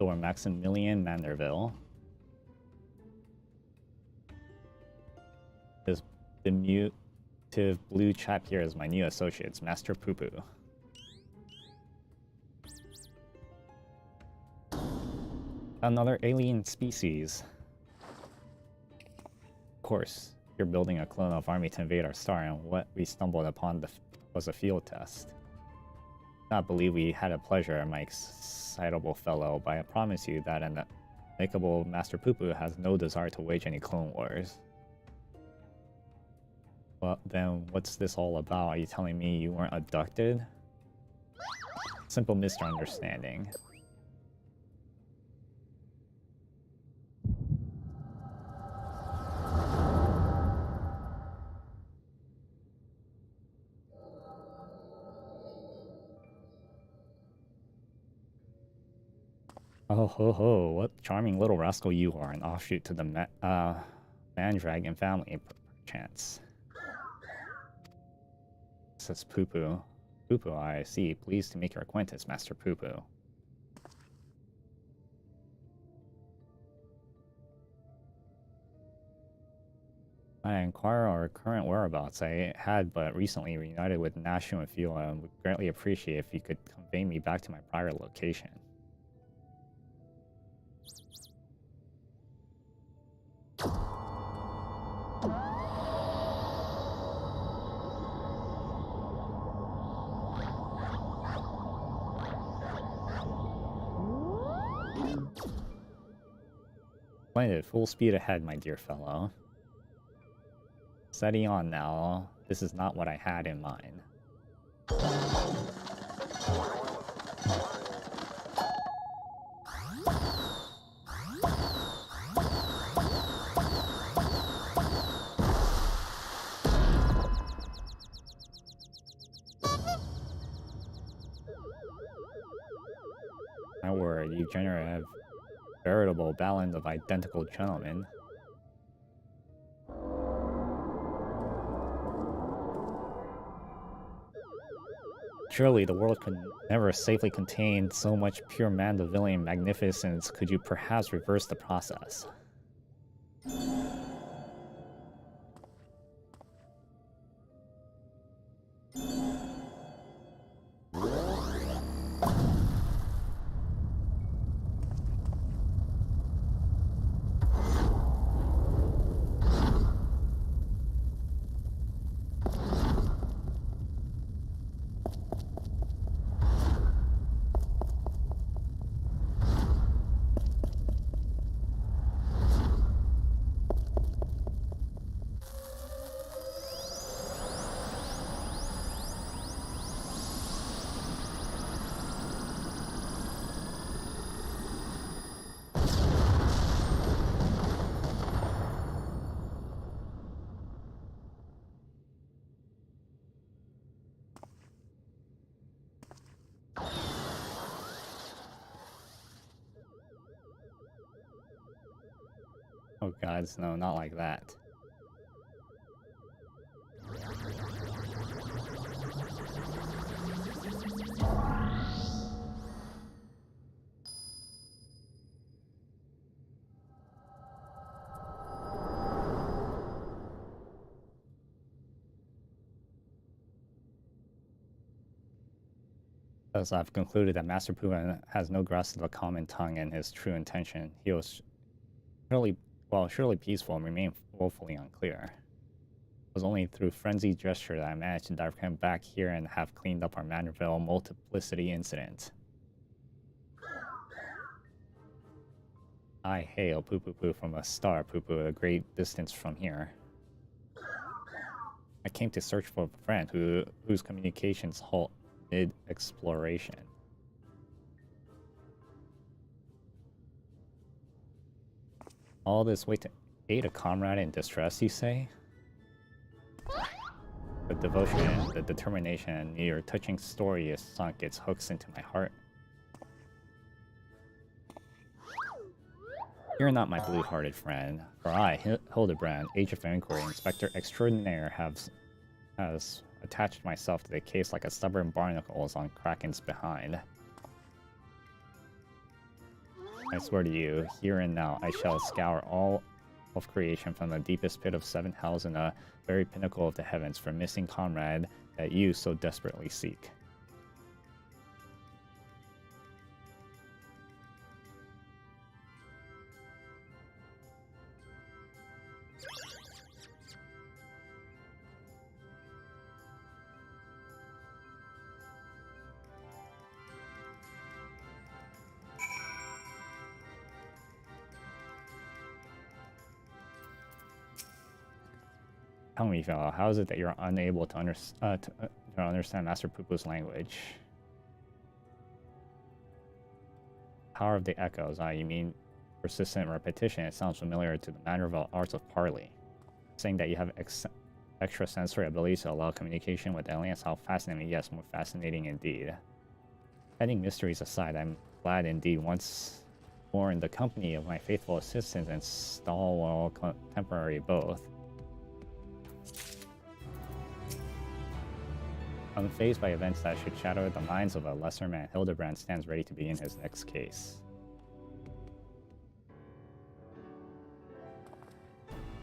or Maximilian Manderville. This diminutive blue chap here is my new associate, Master Poo-Poo. Another alien species. Of course. You're building a clone of army to invade our star, and what we stumbled upon was a field test. I not believe we had a pleasure, my excitable fellow, but I promise you that an amicable Master Poo-Poo has no desire to wage any clone wars. Well, then what's this all about? Are you telling me you weren't abducted? Simple misunderstanding. Oh ho ho, what charming little rascal you are, an offshoot to the Mandragon family, perchance. Says Poo-Poo. Poo-Poo, I see. Pleased to make your acquaintance, Master Poo-Poo. I inquire our current whereabouts. I had but recently reunited with Nashu and Fila and would greatly appreciate if you could convey me back to my prior location. Splendid, full speed ahead, my dear fellow. Steady on now. This is not what I had in mind. word, you generally have veritable balance of identical gentlemen. Surely the world could never safely contain so much pure Mandevillian magnificence. Could you perhaps reverse the process? Oh gods, no, not like that. Thus, I've concluded that Master Puga has no grasp of the common tongue and his true intention. He was surely peaceful and remained woefully unclear. It was only through frenzied gesture that I managed to divert him back here and have cleaned up our Manderville multiplicity incident. I hail Poo from a star, Poo, a great distance from here. I came to search for a friend whose communications halt mid-exploration. All this way to aid a comrade in distress, you say? The devotion, the determination, and your touching story has sunk its hooks into my heart. You're not my blue-hearted friend, for I, Hildabrand, Age of Inquiry, Inspector Extraordinaire, has attached myself to the case like a stubborn barnacles on Kraken's behind. I swear to you, here and now, I shall scour all of creation from the deepest pit of 7 hells and the very pinnacle of the heavens for missing comrade that you so desperately seek. Tell me, fellow, how is it that you're unable to understand Master Poo's language? Power of the echoes. You mean persistent repetition. It sounds familiar to the Manderville arts of parley. Saying that you have extrasensory abilities to allow communication with aliens. How fascinating. Yes, more fascinating indeed. Setting mysteries aside, I'm glad indeed once more in the company of my faithful assistants and stalwart contemporary both. Unfazed by events that should shatter the minds of a lesser man, Hildabrand stands ready to begin his next case.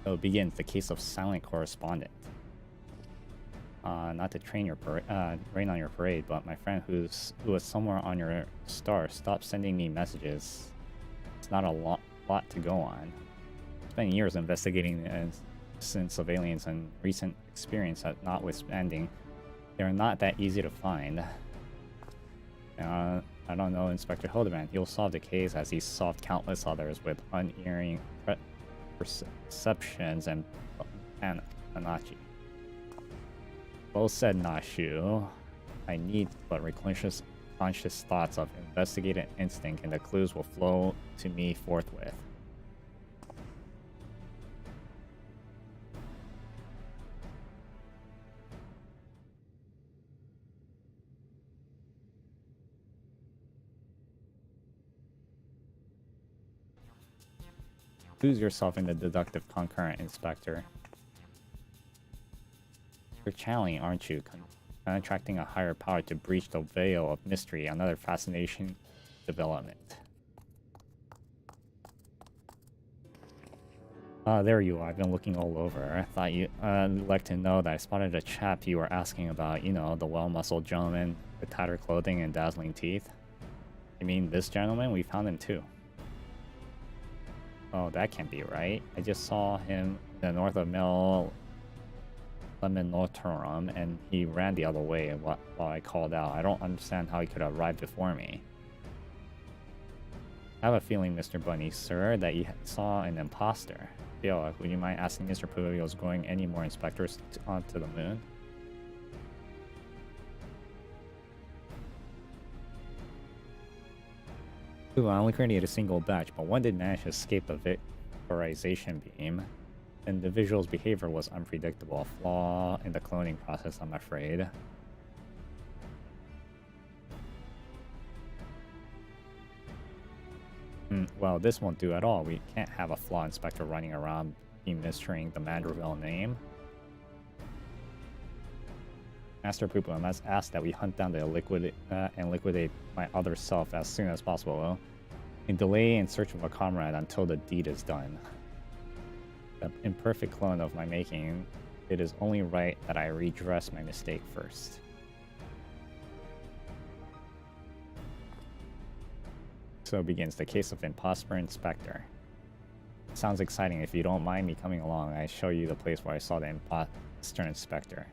So it begins the case of silent correspondent. Not to rain on your parade, but my friend who was somewhere on your star stopped sending me messages. It's not a lot to go on. Spent years investigating the existence of aliens and recent experience that notwithstanding, they're not that easy to find. I don't know Inspector Hildebrand. He'll solve the case as he's solved countless others with unerring perceptions and Anachi. Well said, Nashu. I need but conscious thoughts of investigative instinct, and the clues will flow to me forthwith. Lose yourself in the deductive concurrent inspector. You're channeling, aren't you? Contracting a higher power to breach the veil of mystery. Another fascination development. There you are. I've been looking all over. I thought you'd like to know that I spotted a chap you were asking about. You know, the well-muscled gentleman with tattered clothing and dazzling teeth. You mean this gentleman? We found him too. Oh, that can't be right. I just saw him in the north of Mel Lemanotorum, and he ran the other way while I called out. I don't understand how he could arrive before me. I have a feeling, Mr. Bunny, sir, that you saw an imposter. Bill, would you mind asking Mr. Pavilios going any more inspectors onto the moon? Ooh, I only created a single batch, but one did manage to escape the vaporization beam. The individual's behavior was unpredictable, a flaw in the cloning process, I'm afraid. Well, this won't do at all. We can't have a flaw inspector running around misreading the Mandreville name. Master Poo-Poo, I must ask that we hunt down the liquidate my other self as soon as possible. And delay in search of a comrade until the deed is done. The imperfect clone of my making, it is only right that I redress my mistake first. So begins the case of Imposter Inspector. Sounds exciting. If you don't mind me coming along, I show you the place where I saw the Imposter Inspector.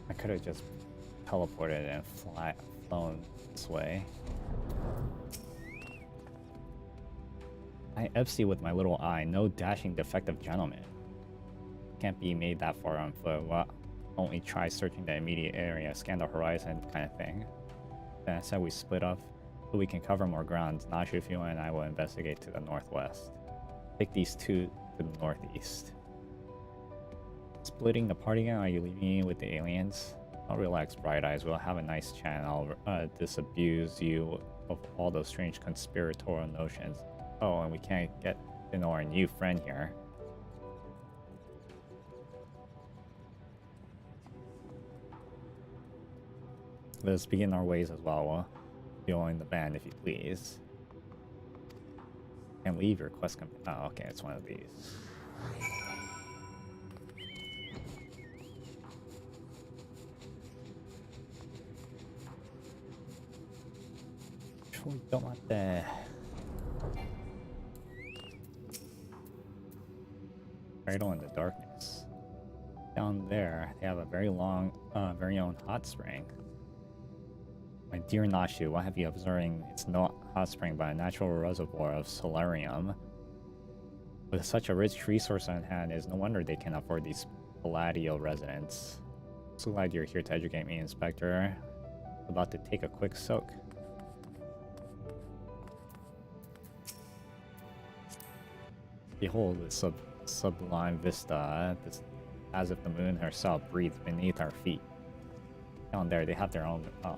I could have just teleported and flown this way. I FC with my little eye. No dashing defective gentleman. Can't be made that far on foot. Well, only try searching the immediate area, scan the horizon kind of thing. Then I said we split up so we can cover more ground. Nashu, if you and I will investigate to the northwest. Take these two to the northeast. Splitting the party again? Are you leaving me with the aliens? I'll relax, Bright Eyes. We'll have a nice chat and I'll disabuse you of all those strange conspiratorial notions. Oh, and we can't get to know our new friend here. Let's begin our ways as well. Join the band if you please. And leave your quest oh, okay, it's one of these. Don't want the cradle in the darkness. Down there, they have a very long, very own hot spring. My dear Nashu, what have you observing? It's not hot spring, but a natural reservoir of solarium. With such a rich resource on hand, it's no wonder they can afford these Palladio residents. So glad you're here to educate me, Inspector. About to take a quick soak. Behold this sublime vista, as if the moon herself breathes beneath our feet. Down there, they have their own. Oh.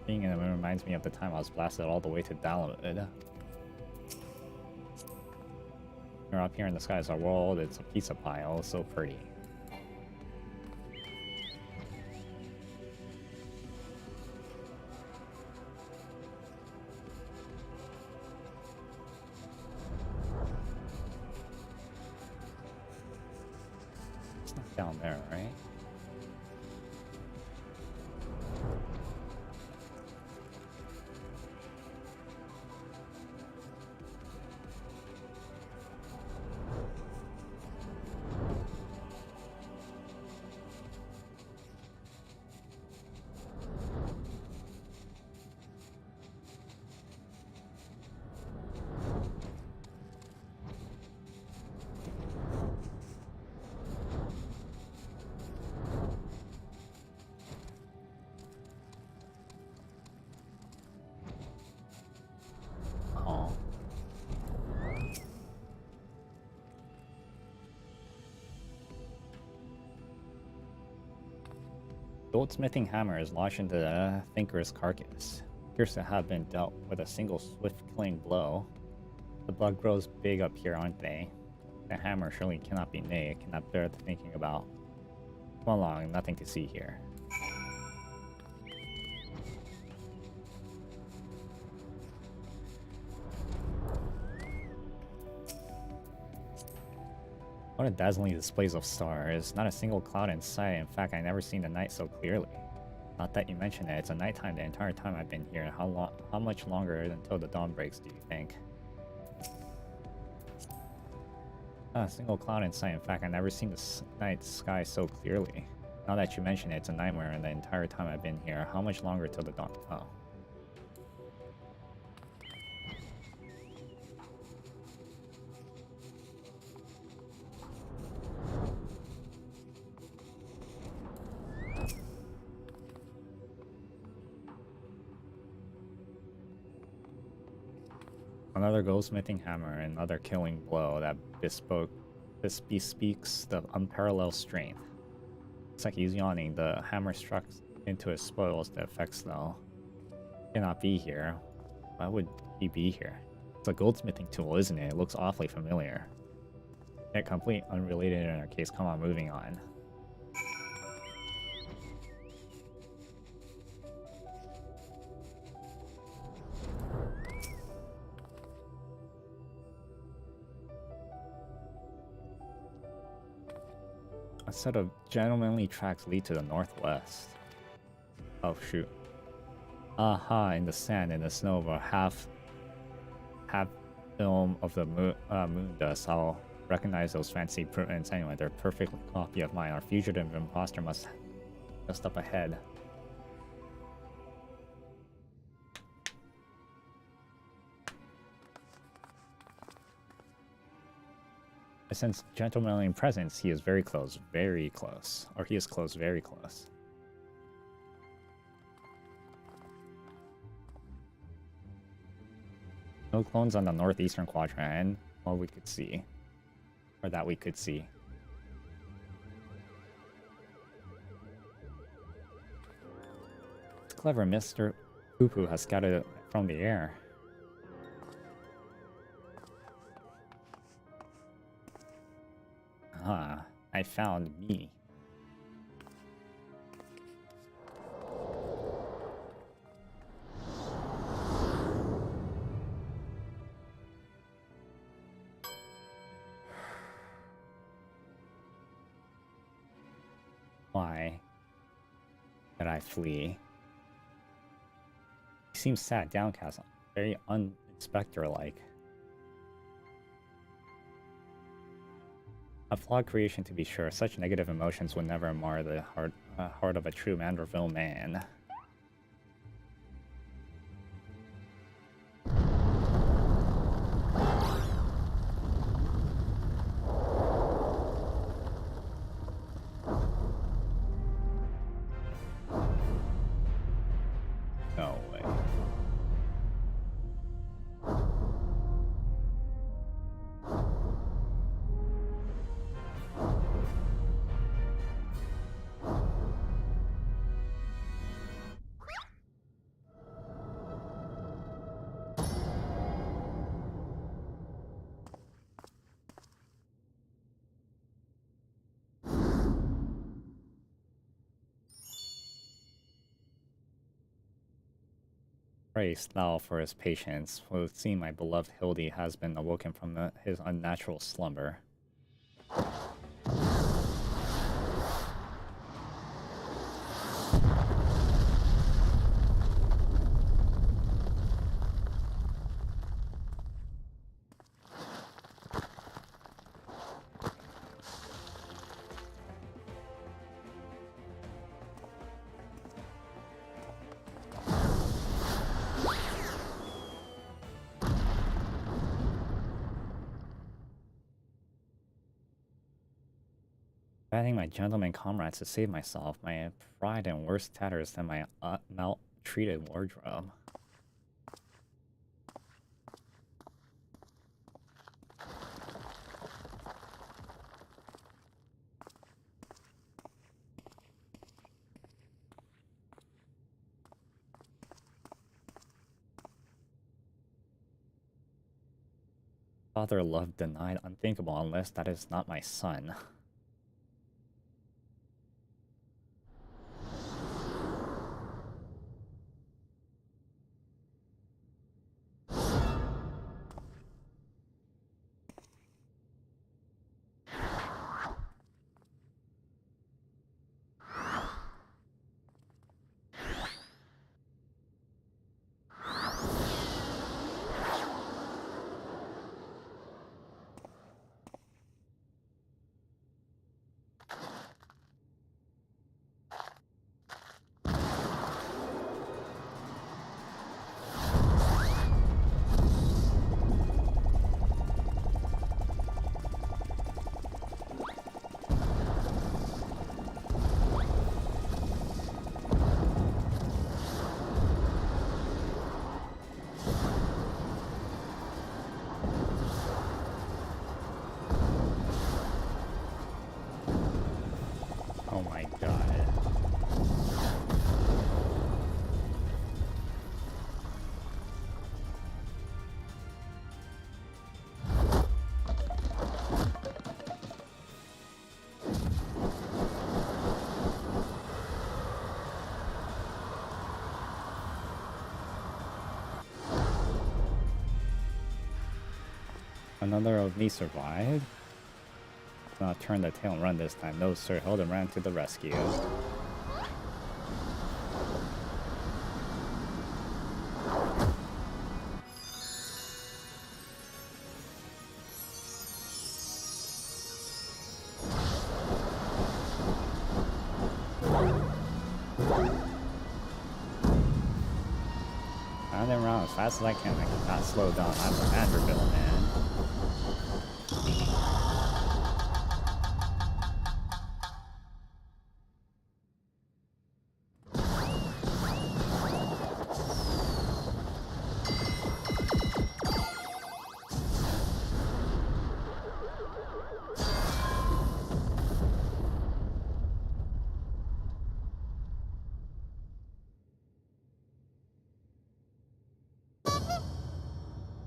Being in the moon reminds me of the time I was blasted all the way to Dalamud. We're up here in the skies, our world, it's a pizza pile, so pretty. Down there, right? Goldsmithing hammer is lodged into the thinker's carcass. Appears to have been dealt with a single swift killing blow. The bug grows big up here, aren't they? The hammer surely cannot be nay, it cannot bear the thinking about. Come along, nothing to see here. What a dazzling displays of stars. Not a single cloud in sight. In fact, I've never seen the night so clearly. Not that you mention it, it's a nighttime the entire time I've been here. How much longer until the dawn breaks, do you think? Not a single cloud in sight. In fact, I've never seen the night sky so clearly. Now that you mention it, it's a nightmare and the entire time I've been here. How much longer till the dawn? Oh. Another goldsmithing hammer, another killing blow that bespeaks the unparalleled strength. Looks like he's yawning. The hammer struck into his spoils the effects though. Cannot be here. Why would he be here? It's a goldsmithing tool, isn't it? It looks awfully familiar. Yet completely unrelated in our case. Come on, moving on. A set of gentlemanly tracks lead to the northwest. Oh shoot. Aha, in the sand, in the snow of a half film of the moon dust, I'll recognize those fancy prints anyway. They're a perfect copy of mine. Our fugitive imposter must just up ahead. I sense gentlemanly presence. He is very close, very close. Or he is close, very close. No clones on the northeastern quadrant, or we could see. Or that we could see. It's clever, Mr. Poo-Poo has scouted it from the air. Ah, I found me. Why did I flee? He seems sad, downcast, very un-inspector-like. A flawed creation, to be sure. Such negative emotions would never mar the heart of a true Manderville man. No way. Praise thou for his patience. It would seem my beloved Hildy has been awoken from his unnatural slumber. Banning my gentleman comrades to save myself, my pride in worse tatters than my maltreated wardrobe. Father love denied, unthinkable unless that is not my son. Oh my god. Another of me survived. Turn the tail and run this time. No, sir. Hildabrand to the rescue. I'm in around as fast as I can. I cannot slow down. I'm a Vanderbilt, man.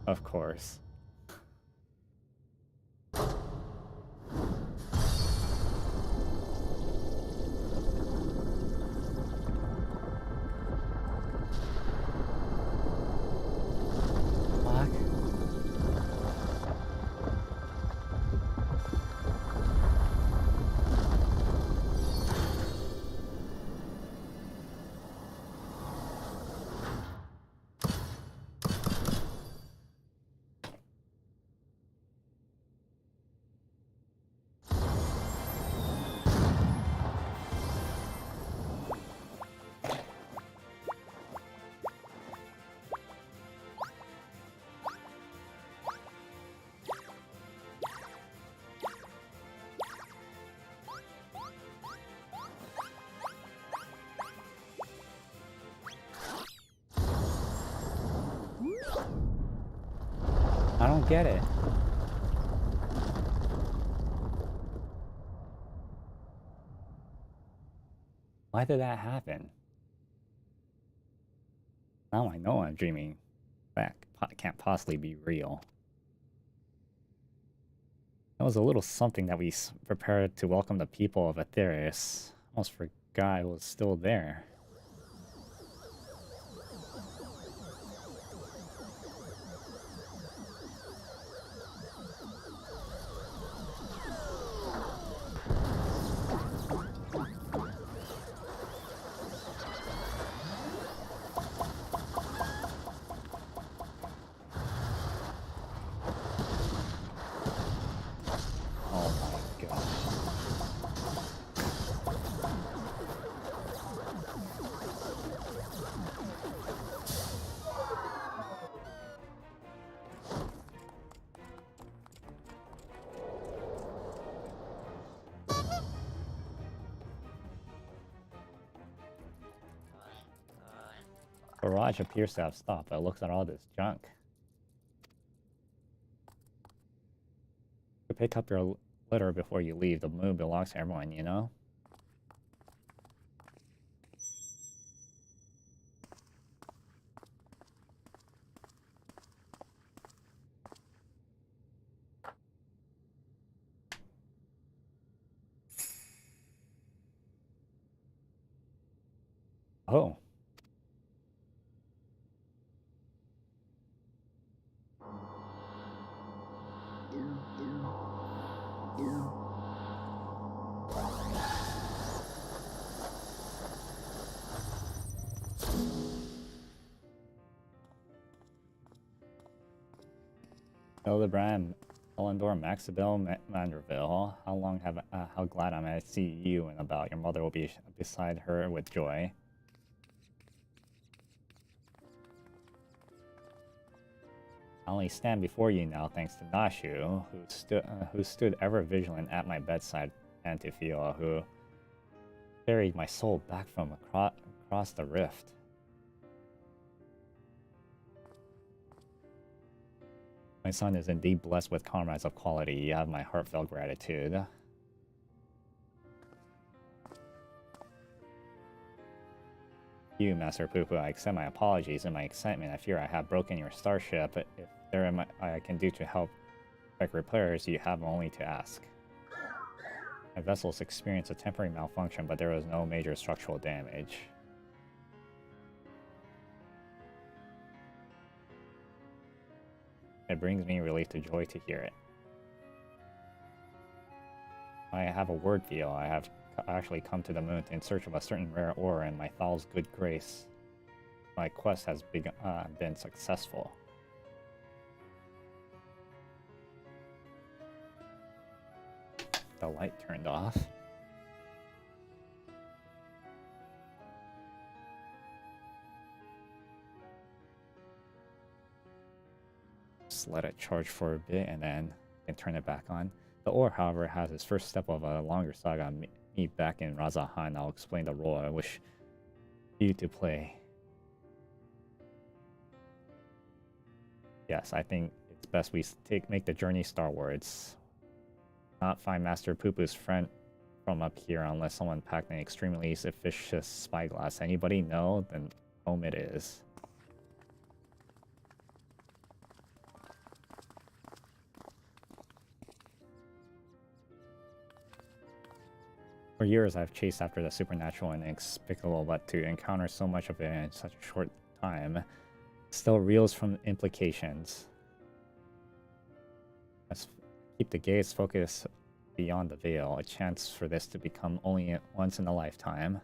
Of course. I don't get it. Why did that happen? Now I know I'm dreaming. That can't possibly be real. That was a little something that we prepared to welcome the people of Aetheris. Almost forgot it was still there. Garage appears to have stopped, but looks at all this junk. You pick up your litter before you leave. The moon belongs to everyone, you know? Oh. Hildabrand, Ellendor, Maxibel, Manderville. How glad am I to see you and about. Your mother will be beside her with joy. I only stand before you now thanks to Nashu, who stood ever vigilant at my bedside, and to Fio, who carried my soul back from across the rift. My son is indeed blessed with comrades of quality. You have my heartfelt gratitude. You, Master Poo-Poo, I accept my apologies and my excitement. I fear I have broken your starship. If there am I can do to help effect repairs, you have only to ask. My vessels experienced a temporary malfunction, but there was no major structural damage. It brings me relief to joy to hear it. I have a word for you. I have actually come to the moon in search of a certain rare ore in my Thal's good grace. My quest has been successful. The light turned off. Just let it charge for a bit and then turn it back on. The ore, however, has its first step of a longer saga. Meet back in Razahan. I'll explain the role I wish you to play. Yes, I think it's best we make the journey starwards. Not find Master Poo-Poo's friend from up here unless someone packed an extremely officious spyglass. Anybody know? Then home it is. For years I've chased after the supernatural and inexplicable, but to encounter so much of it in such a short time still reels from implications. Let's keep the gaze focused beyond the veil, a chance for this to become only once in a lifetime.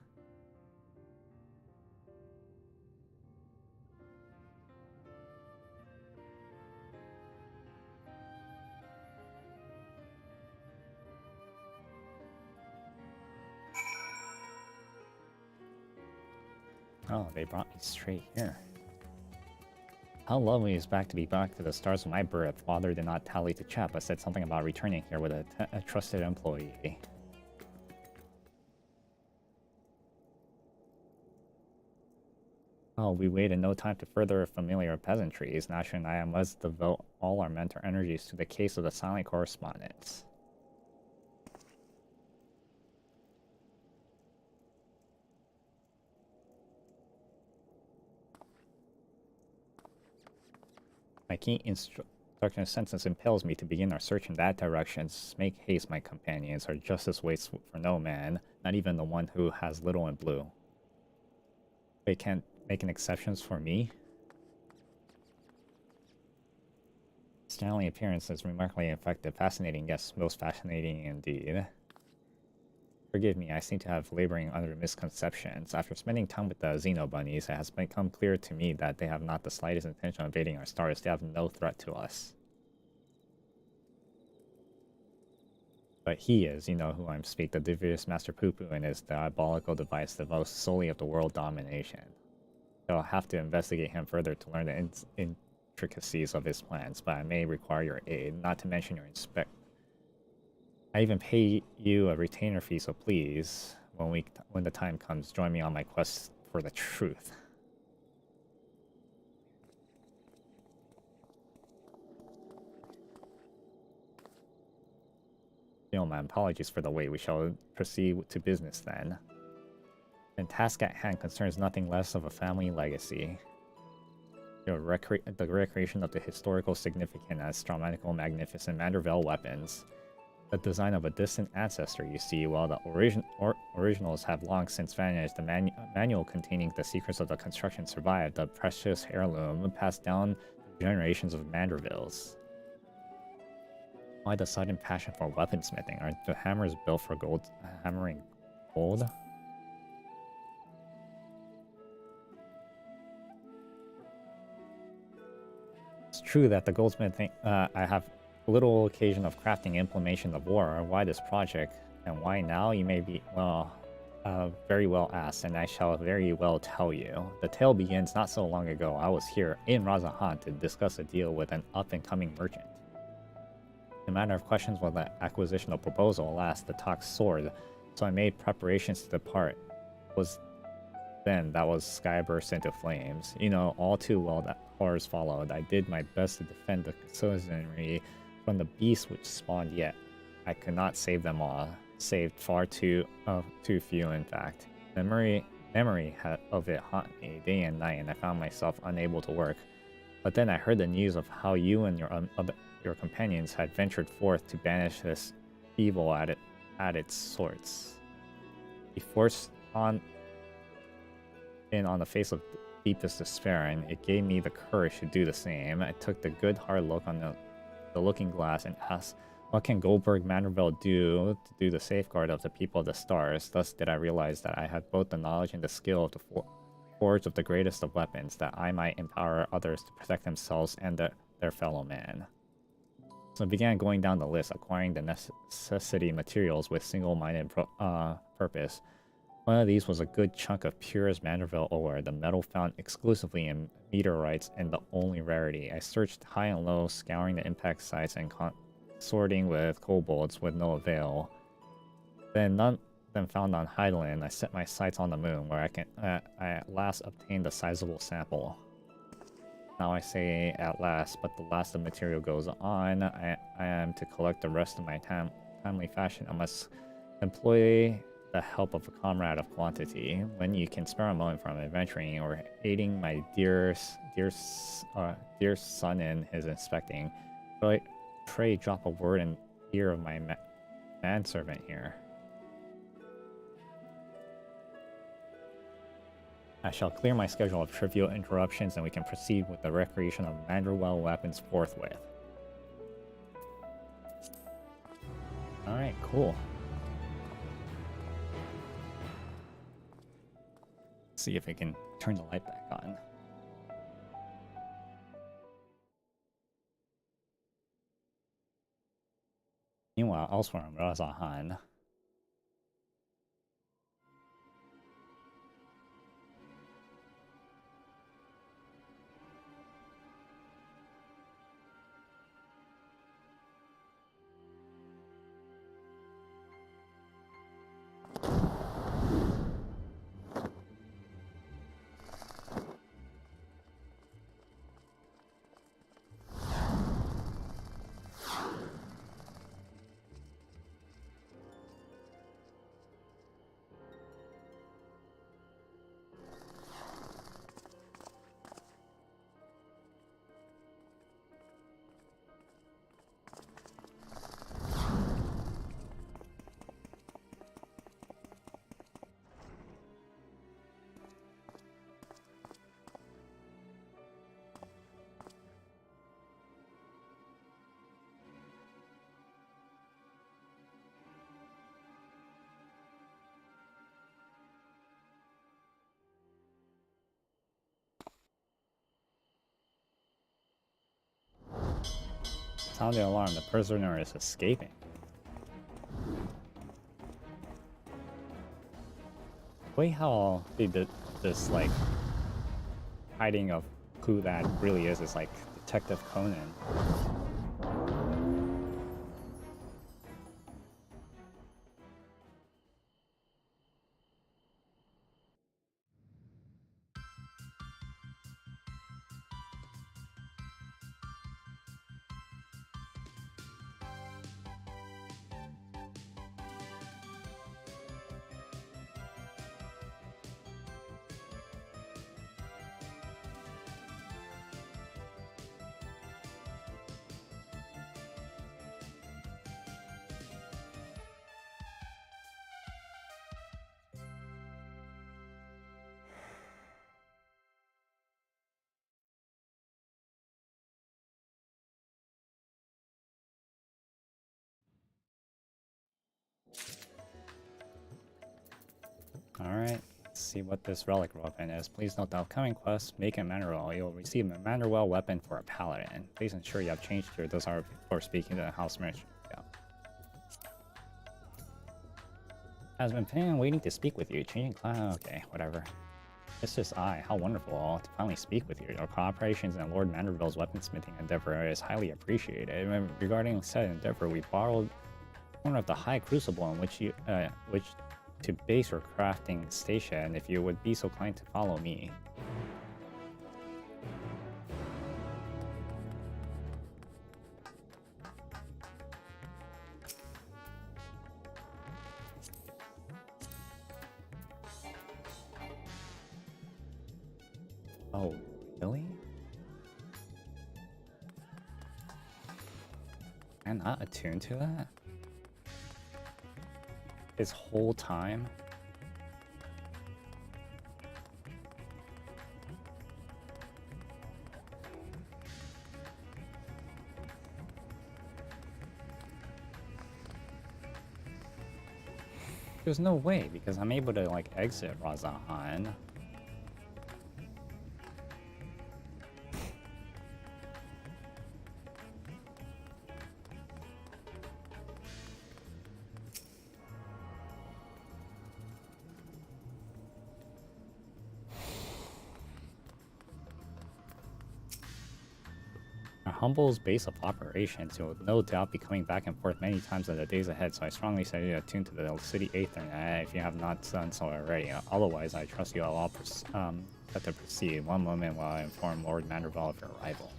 Oh, they brought me straight here. How lovely is back to be back to the stars of my birth. Father did not tally the chat, but said something about returning here with a trusted employee. Oh, we waited no time to further familiar peasantries. Nasha and I must devote all our mental energies to the case of the silent correspondence. My keen instruction sentence impels me to begin our search in that direction. Make haste, my companions. Our justice waits for no man, not even the one who has little and blue. They can't make an exceptions for me? Stanley appearance is remarkably effective, fascinating, yes, most fascinating indeed. Forgive me, I seem to have laboring under misconceptions. After spending time with the Xeno Bunnies, it has become clear to me that they have not the slightest intention of invading our stars. They have no threat to us. But he is, you know who I'm speaking, the devious Master Poo-Poo and his diabolical device, the most solely of the world domination. I'll have to investigate him further to learn the intricacies of his plans, but I may require your aid, not to mention your I even pay you a retainer fee, so please, when the time comes, join me on my quest for the truth. My apologies for the wait. We shall proceed to business then. The task at hand concerns nothing less of a family legacy. The recreation of the historical significant, astronomical, magnificent Manderville weapons. the design of a distant ancestor, you see. While the originals have long since vanished, the manual containing the secrets of the construction survived, the precious heirloom passed down generations of Mandervilles. Why the sudden passion for weaponsmithing? Are the hammers built for hammering gold? It's true that the goldsmithing, I have little occasion of crafting implementation of war. Why this project, and why now? You may be, well, very well asked, and I shall very well tell you. The tale begins not so long ago. I was here in Razahan to discuss a deal with an up-and-coming merchant. The matter of questions was the acquisition of proposal. Alas, the talk soared, so I made preparations to depart. It was then that sky burst into flames. You know all too well that horrors followed. I did my best to defend the citizenry from the beasts which spawned, yet I could not save them all. Saved far too few, in fact. Memory of it haunted me day and night, and I found myself unable to work. But then I heard the news of how you and your companions had ventured forth to banish this evil at its source. He forced on the face of deepest despair, and it gave me the courage to do the same. I took the good hard look on the looking glass and asked, what can Goldberg Manderville do to do the safeguard of the people of the stars? Thus did I realize that I had both the knowledge and the skill of the forge of the greatest of weapons, that I might empower others to protect themselves and their fellow man. So I began going down the list, acquiring the necessity materials with single-minded purpose. One of these was a good chunk of purest Manderville ore, the metal found exclusively in meteorites and the only rarity. I searched high and low, scouring the impact sites and sorting with kobolds with no avail. Then none of them found on Hydaelyn, I set my sights on the moon, where I at last obtained a sizable sample. Now I say at last, but the last of material goes on. I am to collect the rest of my timely fashion. I must employ the help of a comrade of quantity. When you can spare a moment from adventuring or aiding my dear son in his inspecting, pray drop a word in the ear of my manservant here. I shall clear my schedule of trivial interruptions, and we can proceed with the recreation of Manderville weapons forthwith. Alright, cool. See if we can turn the light back on. Meanwhile, elsewhere in Razahan, sound the alarm. The prisoner is escaping. Wait, how they did this, like, hiding of who that really is like Detective Conan. Alright, let's see what this relic weapon is. Please note the upcoming quest, Make a Manuel. You'll receive a Manuel weapon for a paladin. Please ensure you have changed your desire before speaking to the house merchant. Yeah. Has been planning on waiting to speak with you. Changing class. Okay, whatever. It's just how wonderful to finally speak with you. Your cooperation in Lord Manderville's weaponsmithing endeavor is highly appreciated. Regarding said endeavor, we borrowed one of the high crucible in which to base your crafting station. If you would be so kind to follow me. Oh, really? I'm not attuned to that? This whole time? There's no way, because I'm able to, like, exit Razahan. Humble's base of operations. You'll no doubt be coming back and forth many times in the days ahead, so I strongly say you attune to the city Aethernet if you have not done so already. Otherwise, I trust you all set to proceed. One moment while I inform Lord Manderville of your arrival.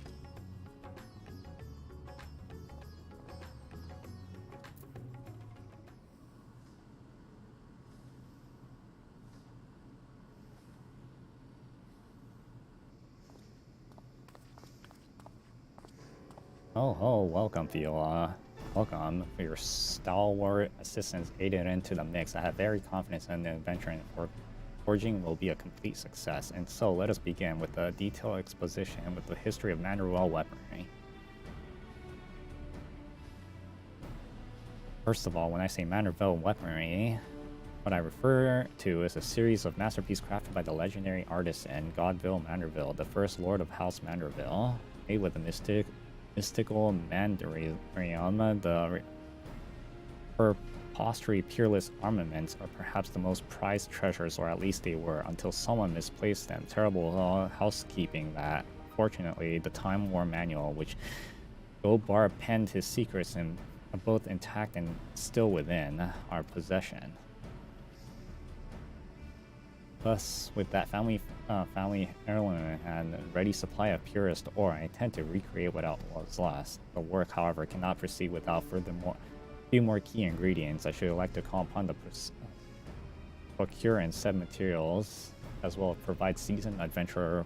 Oh, welcome, Viola. Welcome. Your stalwart assistance aided into the mix. I have very confidence in the adventure and forging will be a complete success. And so, let us begin with a detailed exposition with the history of Manderville weaponry. First of all, when I say Manderville weaponry, what I refer to is a series of masterpieces crafted by the legendary artisan Godville Manderville, the first lord of House Manderville, made with the mystical Mandarium. The preposterous peerless armaments are perhaps the most prized treasures, or at least they were, until someone misplaced them. Terrible housekeeping that, fortunately, the Time War Manual, which Gobar penned his secrets in, are both intact and still within our possession. Thus, with that family heirloom and a ready supply of purest ore, I intend to recreate what was lost. The work, however, cannot proceed without few more key ingredients. I should like to call upon the procure and said materials, as well as provide seasoned adventurer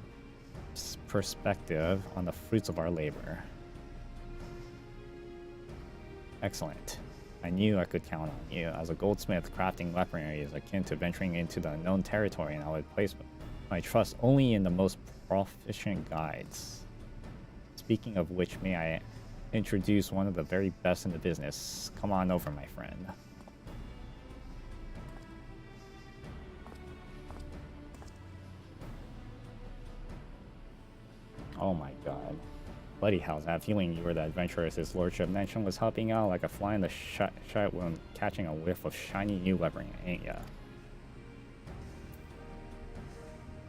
perspective on the fruits of our labor. Excellent. I knew I could count on you. As a goldsmith, crafting weaponry is akin to venturing into the unknown territory, and I would place my trust only in the most proficient guides. Speaking of which, may I introduce one of the very best in the business. Come on over, my friend. Oh my god. Bloody hells, I have a feeling you were the adventurers his lordship mentioned was helping out like a fly in the shot when catching a whiff of shiny new weaponry, ain't ya?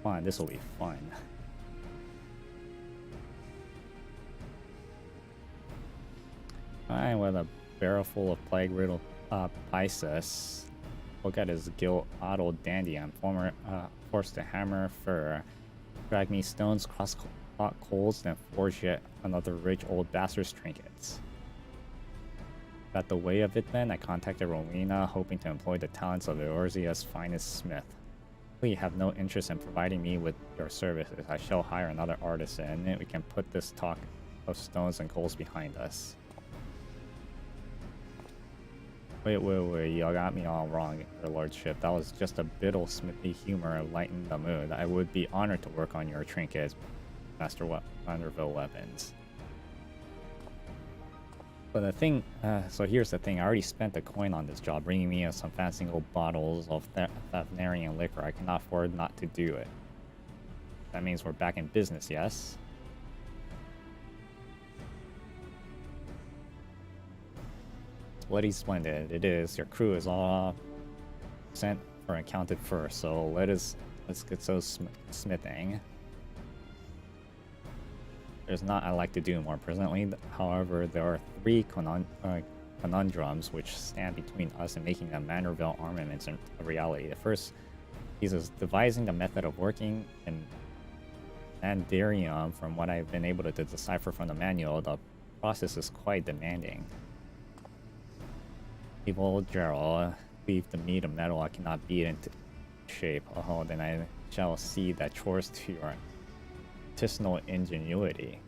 Come on, this'll be fun. Alright, with a barrel full of plague-riddled Pisces. Look at his guilt-addled dandy. I'm forced to hammer fur. Drag me stones, cross coals, then forge yet another rich old bastard's trinkets. Got the way of it then, I contacted Rowena, hoping to employ the talents of Eorzea's finest smith. We have no interest in providing me with your services. I shall hire another artisan, and we can put this talk of stones and coals behind us. Wait, y'all got me all wrong, your lordship. That was just a bit of smithy humor to lighten the mood. I would be honored to work on your trinkets, Master Manderville weapons. But the thing, so here's the thing. I already spent a coin on this job, bringing me some fancy gold bottles of Thavnarian liquor. I cannot afford not to do it. That means we're back in business, yes? Bloody splendid. It is. Your crew is all sent or accounted for, so let's get so smithing. There's not I like to do more presently. However, there are three conundrums which stand between us and making the Manderville armaments a reality. The first is devising the method of working in Mandarium. From what I've been able to decipher from the manual, the process is quite demanding. Evil Gerald, leave the meat of metal I cannot beat into shape. Oh, then I shall see that chores to your artisanal ingenuity.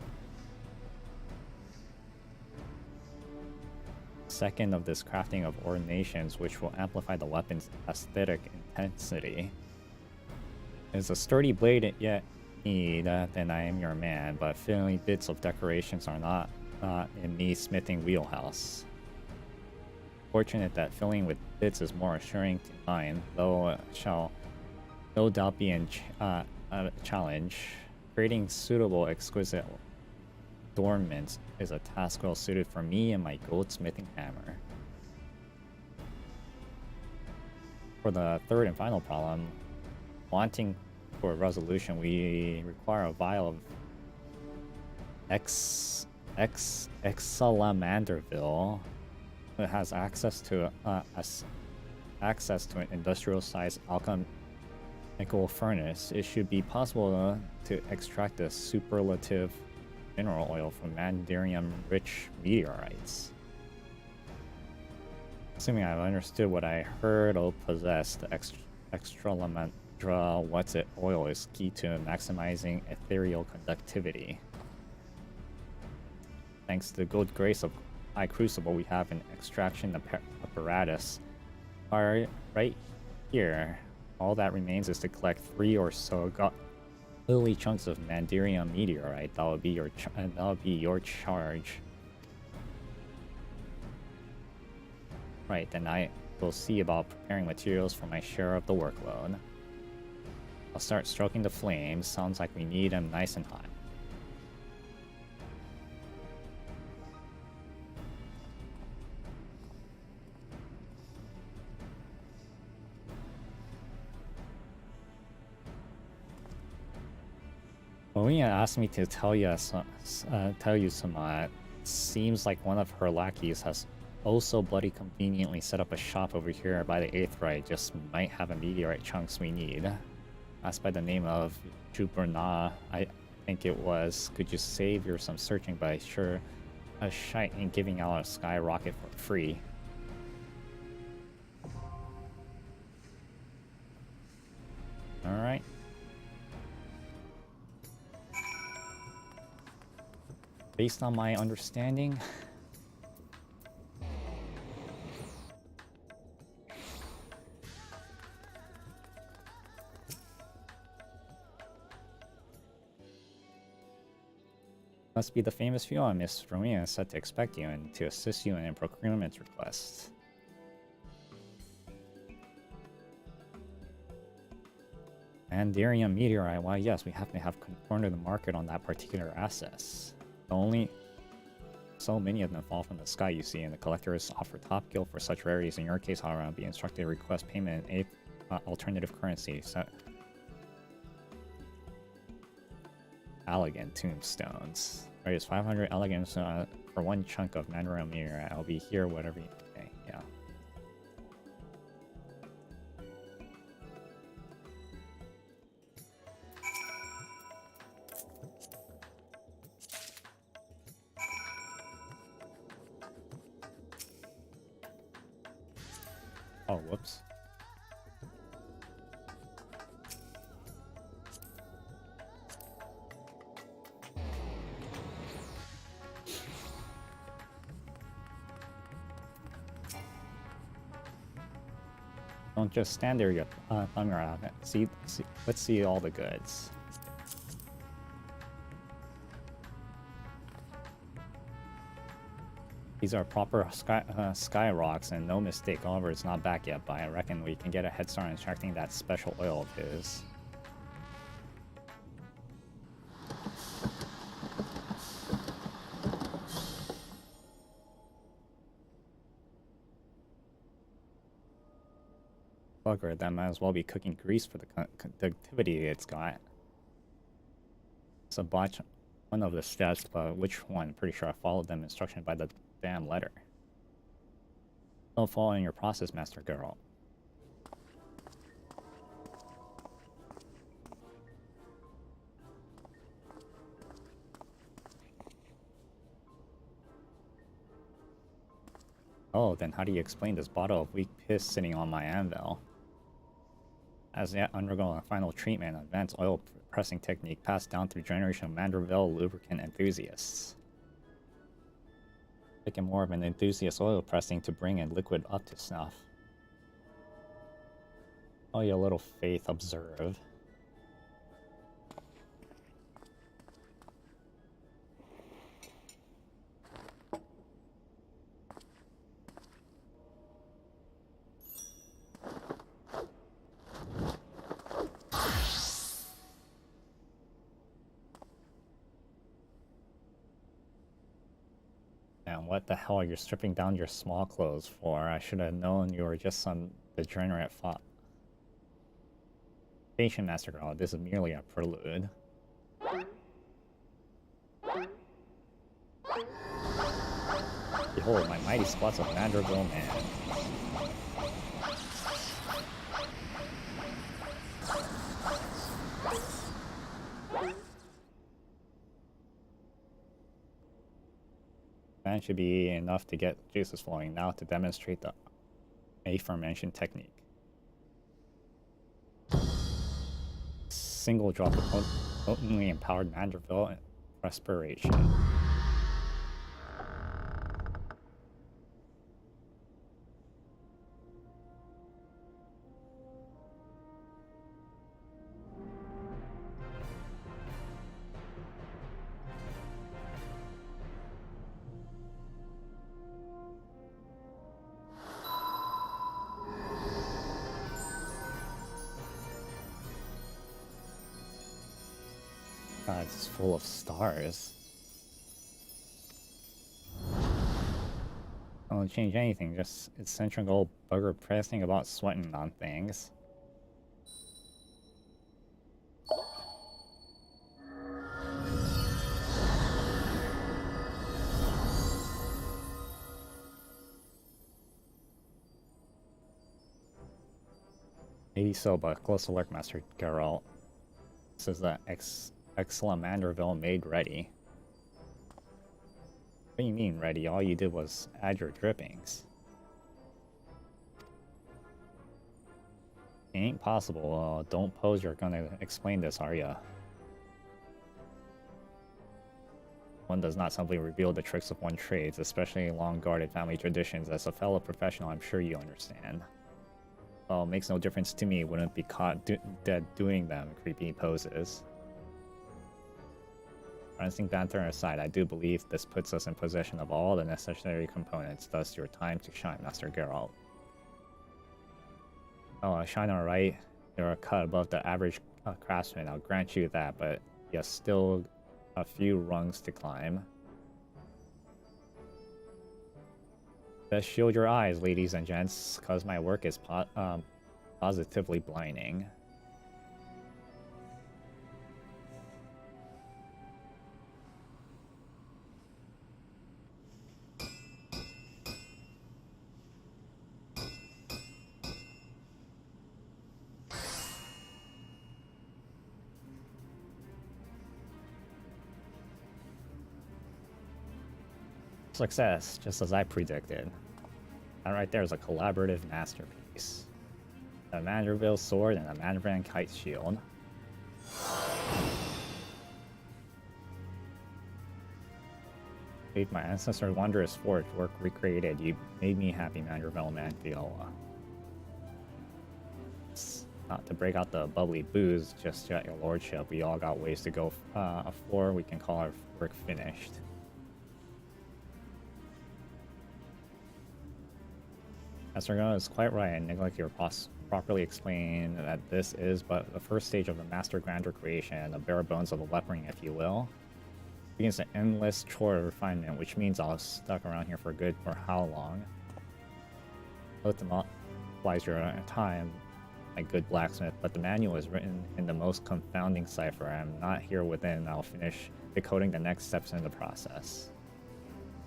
Second of this crafting of ordinations, which will amplify the weapon's aesthetic intensity. Is a sturdy blade yet need, then I am your man, but fiddly bits of decorations are not in me smithing wheelhouse. Fortunate that filling with bits is more assuring to mine, though shall no doubt be a challenge. Creating suitable, exquisite adornments is a task well suited for me and my goldsmithing hammer. For the third and final problem, wanting for a resolution, we require a vial of Exalamanderville. It has access to an industrial-sized alchemical furnace. It should be possible to extract a superlative mineral oil from Mandarium-rich meteorites. Assuming I've understood what I heard or possess, the Extralamandra what's-it oil is key to maximizing ethereal conductivity. Thanks to the good grace of High Crucible, we have an extraction apparatus right here. All that remains is to collect 3 or so lily chunks of Mandarium meteorite. That will be your charge. Right, then I will see about preparing materials for my share of the workload. I'll start stroking the flames. Sounds like we need them nice and hot. Maria asked me to tell you some. Seems like one of her lackeys has also bloody conveniently set up a shop over here by the 8th right. Just might have a meteorite chunks we need. Asked by the name of Juberna, I think it was. Could you save your some searching, but sure a shite ain't giving out a skyrocket for free. Alright. Based on my understanding, must be the famous view on Miss Rowena is set to expect you and to assist you in a procurement request. Mandarium meteorite, why yes, we happen to have cornered the market on that particular asset. Only so many of them fall from the sky, you see, and the collectors offer top gilt for such rarities. In your case, however, I'll be instructed to request payment in alternative currency. So, elegant tombstones. Right, it's 500 elegance for one chunk of Mandarium meteorite. I'll be here, whatever you say. Yeah. Oh, whoops. Don't just stand there, you thumb around it. Let's see all the goods. These are proper sky rocks, and no mistake, Oliver's not back yet, but I reckon we can get a head start on extracting that special oil of his. Bugger, that might as well be cooking grease for the conductivity it's got. It's a botch one of the steps, but which one? Pretty sure I followed them instruction by the damn letter. Don't follow in your process, Master Girl. Oh, then how do you explain this bottle of weak piss sitting on my anvil? As yet undergoing a final treatment, advanced oil pressing technique passed down through generation of Manderville lubricant enthusiasts. Taking more of an enthusiast oil pressing to bring in liquid up to snuff. Oh, you little faith, observe. What the hell are you stripping down your small clothes for? I should have known you were just some degenerate fop. Patient, Master Girl, this is merely a prelude. Behold, my mighty squats of Manderville man. That should be enough to get juices flowing. Now to demonstrate the aforementioned technique. Single drop of potently empowered Manderville respiration. God, it's full of stars. Don't change anything, just eccentric old bugger pressing about sweating on things. Maybe so, but close to look, Master Geralt. This is the excellent Manderville made ready. What do you mean ready? All you did was add your drippings. It ain't possible. Don't pose you're gonna explain this, are ya? One does not simply reveal the tricks of one trades, especially long-guarded family traditions. As a fellow professional, I'm sure you understand. Well, it makes no difference to me. Wouldn't be caught dead doing them creepy poses. Rinsing banter aside, I do believe this puts us in possession of all the necessary components, thus your time to shine, Master Geralt. Oh, I shine alright. You're a cut above the average craftsman, I'll grant you that, but you still a few rungs to climb. Best shield your eyes, ladies and gents, cause my work is positively blinding. Success, just as I predicted. That right there is a collaborative masterpiece. A Manderville sword and a Manderville kite shield. Made my ancestor's wondrous forge work recreated. You made me happy, Manderville man, Viola. Not to break out the bubbly booze just yet, your lordship. We all got ways to go for. We can call our work finished. Master is quite right. I neglect your properly explain that this is but the first stage of the master grandeur creation, the bare bones of the weaponry, if you will. It begins an endless chore of refinement, which means I'll stuck around here for good for how long? Both monopolize your time, my good blacksmith, but the manual is written in the most confounding cipher. I'm not here within. I'll finish decoding the next steps in the process.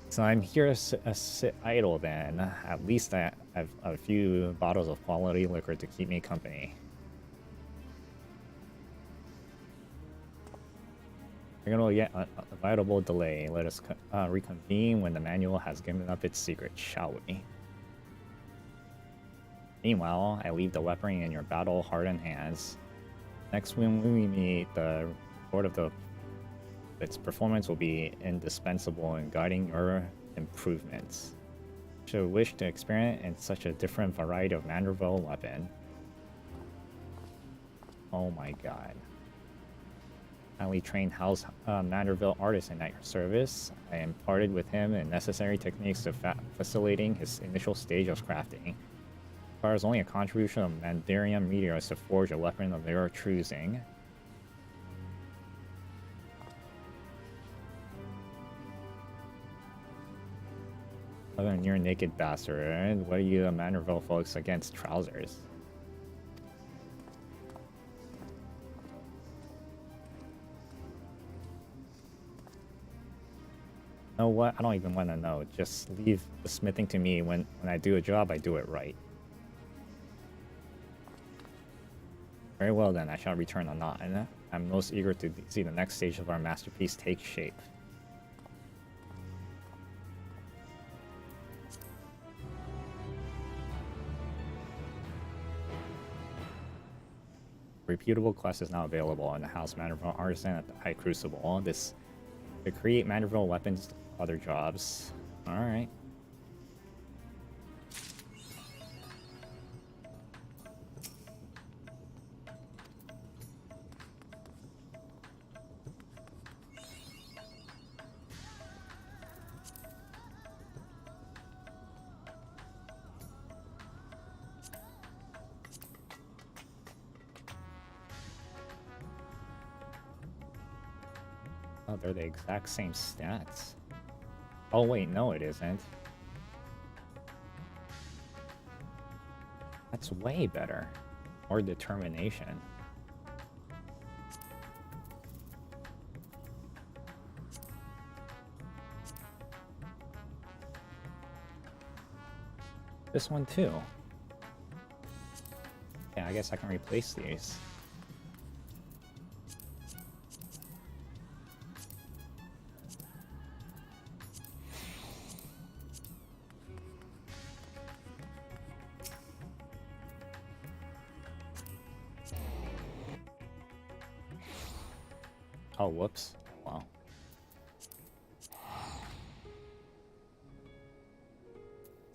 So I'm here to sit idle then. At least I have a few bottles of quality liquor to keep me company. We're gonna get a inevitable delay. Let us reconvene when the manual has given up its secret, shall we? Meanwhile, I leave the weaponry in your battle-hardened hands. Next, when we meet, the report of its performance will be indispensable in guiding your improvements. Should you wish to experiment in such a different variety of Manderville weapon. Oh my god. Highly trained House Manderville artisan at your service. I imparted with him the necessary techniques to facilitating his initial stage of crafting. Requires only a contribution of Mandarian meteors to forge a weapon of their choosing. Other near naked bastard. What are you Manderville folks against trousers? You know what? I don't even want to know. Just leave the smithing to me. When I do a job, I do it right. Very well then, I shall return anon. I'm most eager to see the next stage of our masterpiece take shape. Reputable quest is now available in the House Manderville Artisan at the High Crucible. This to create Manderville weapons, other jobs. Alright. Oh, they're the exact same stats. Oh wait, no it isn't. That's way better. More determination. This one too. Yeah, I guess I can replace these. Oh, whoops. Wow.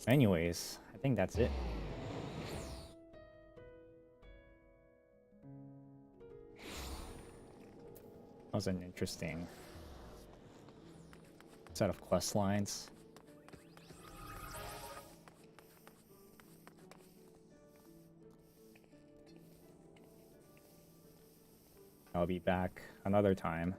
Anyways, I think that's it. That was an interesting set of quest lines. I'll be back another time.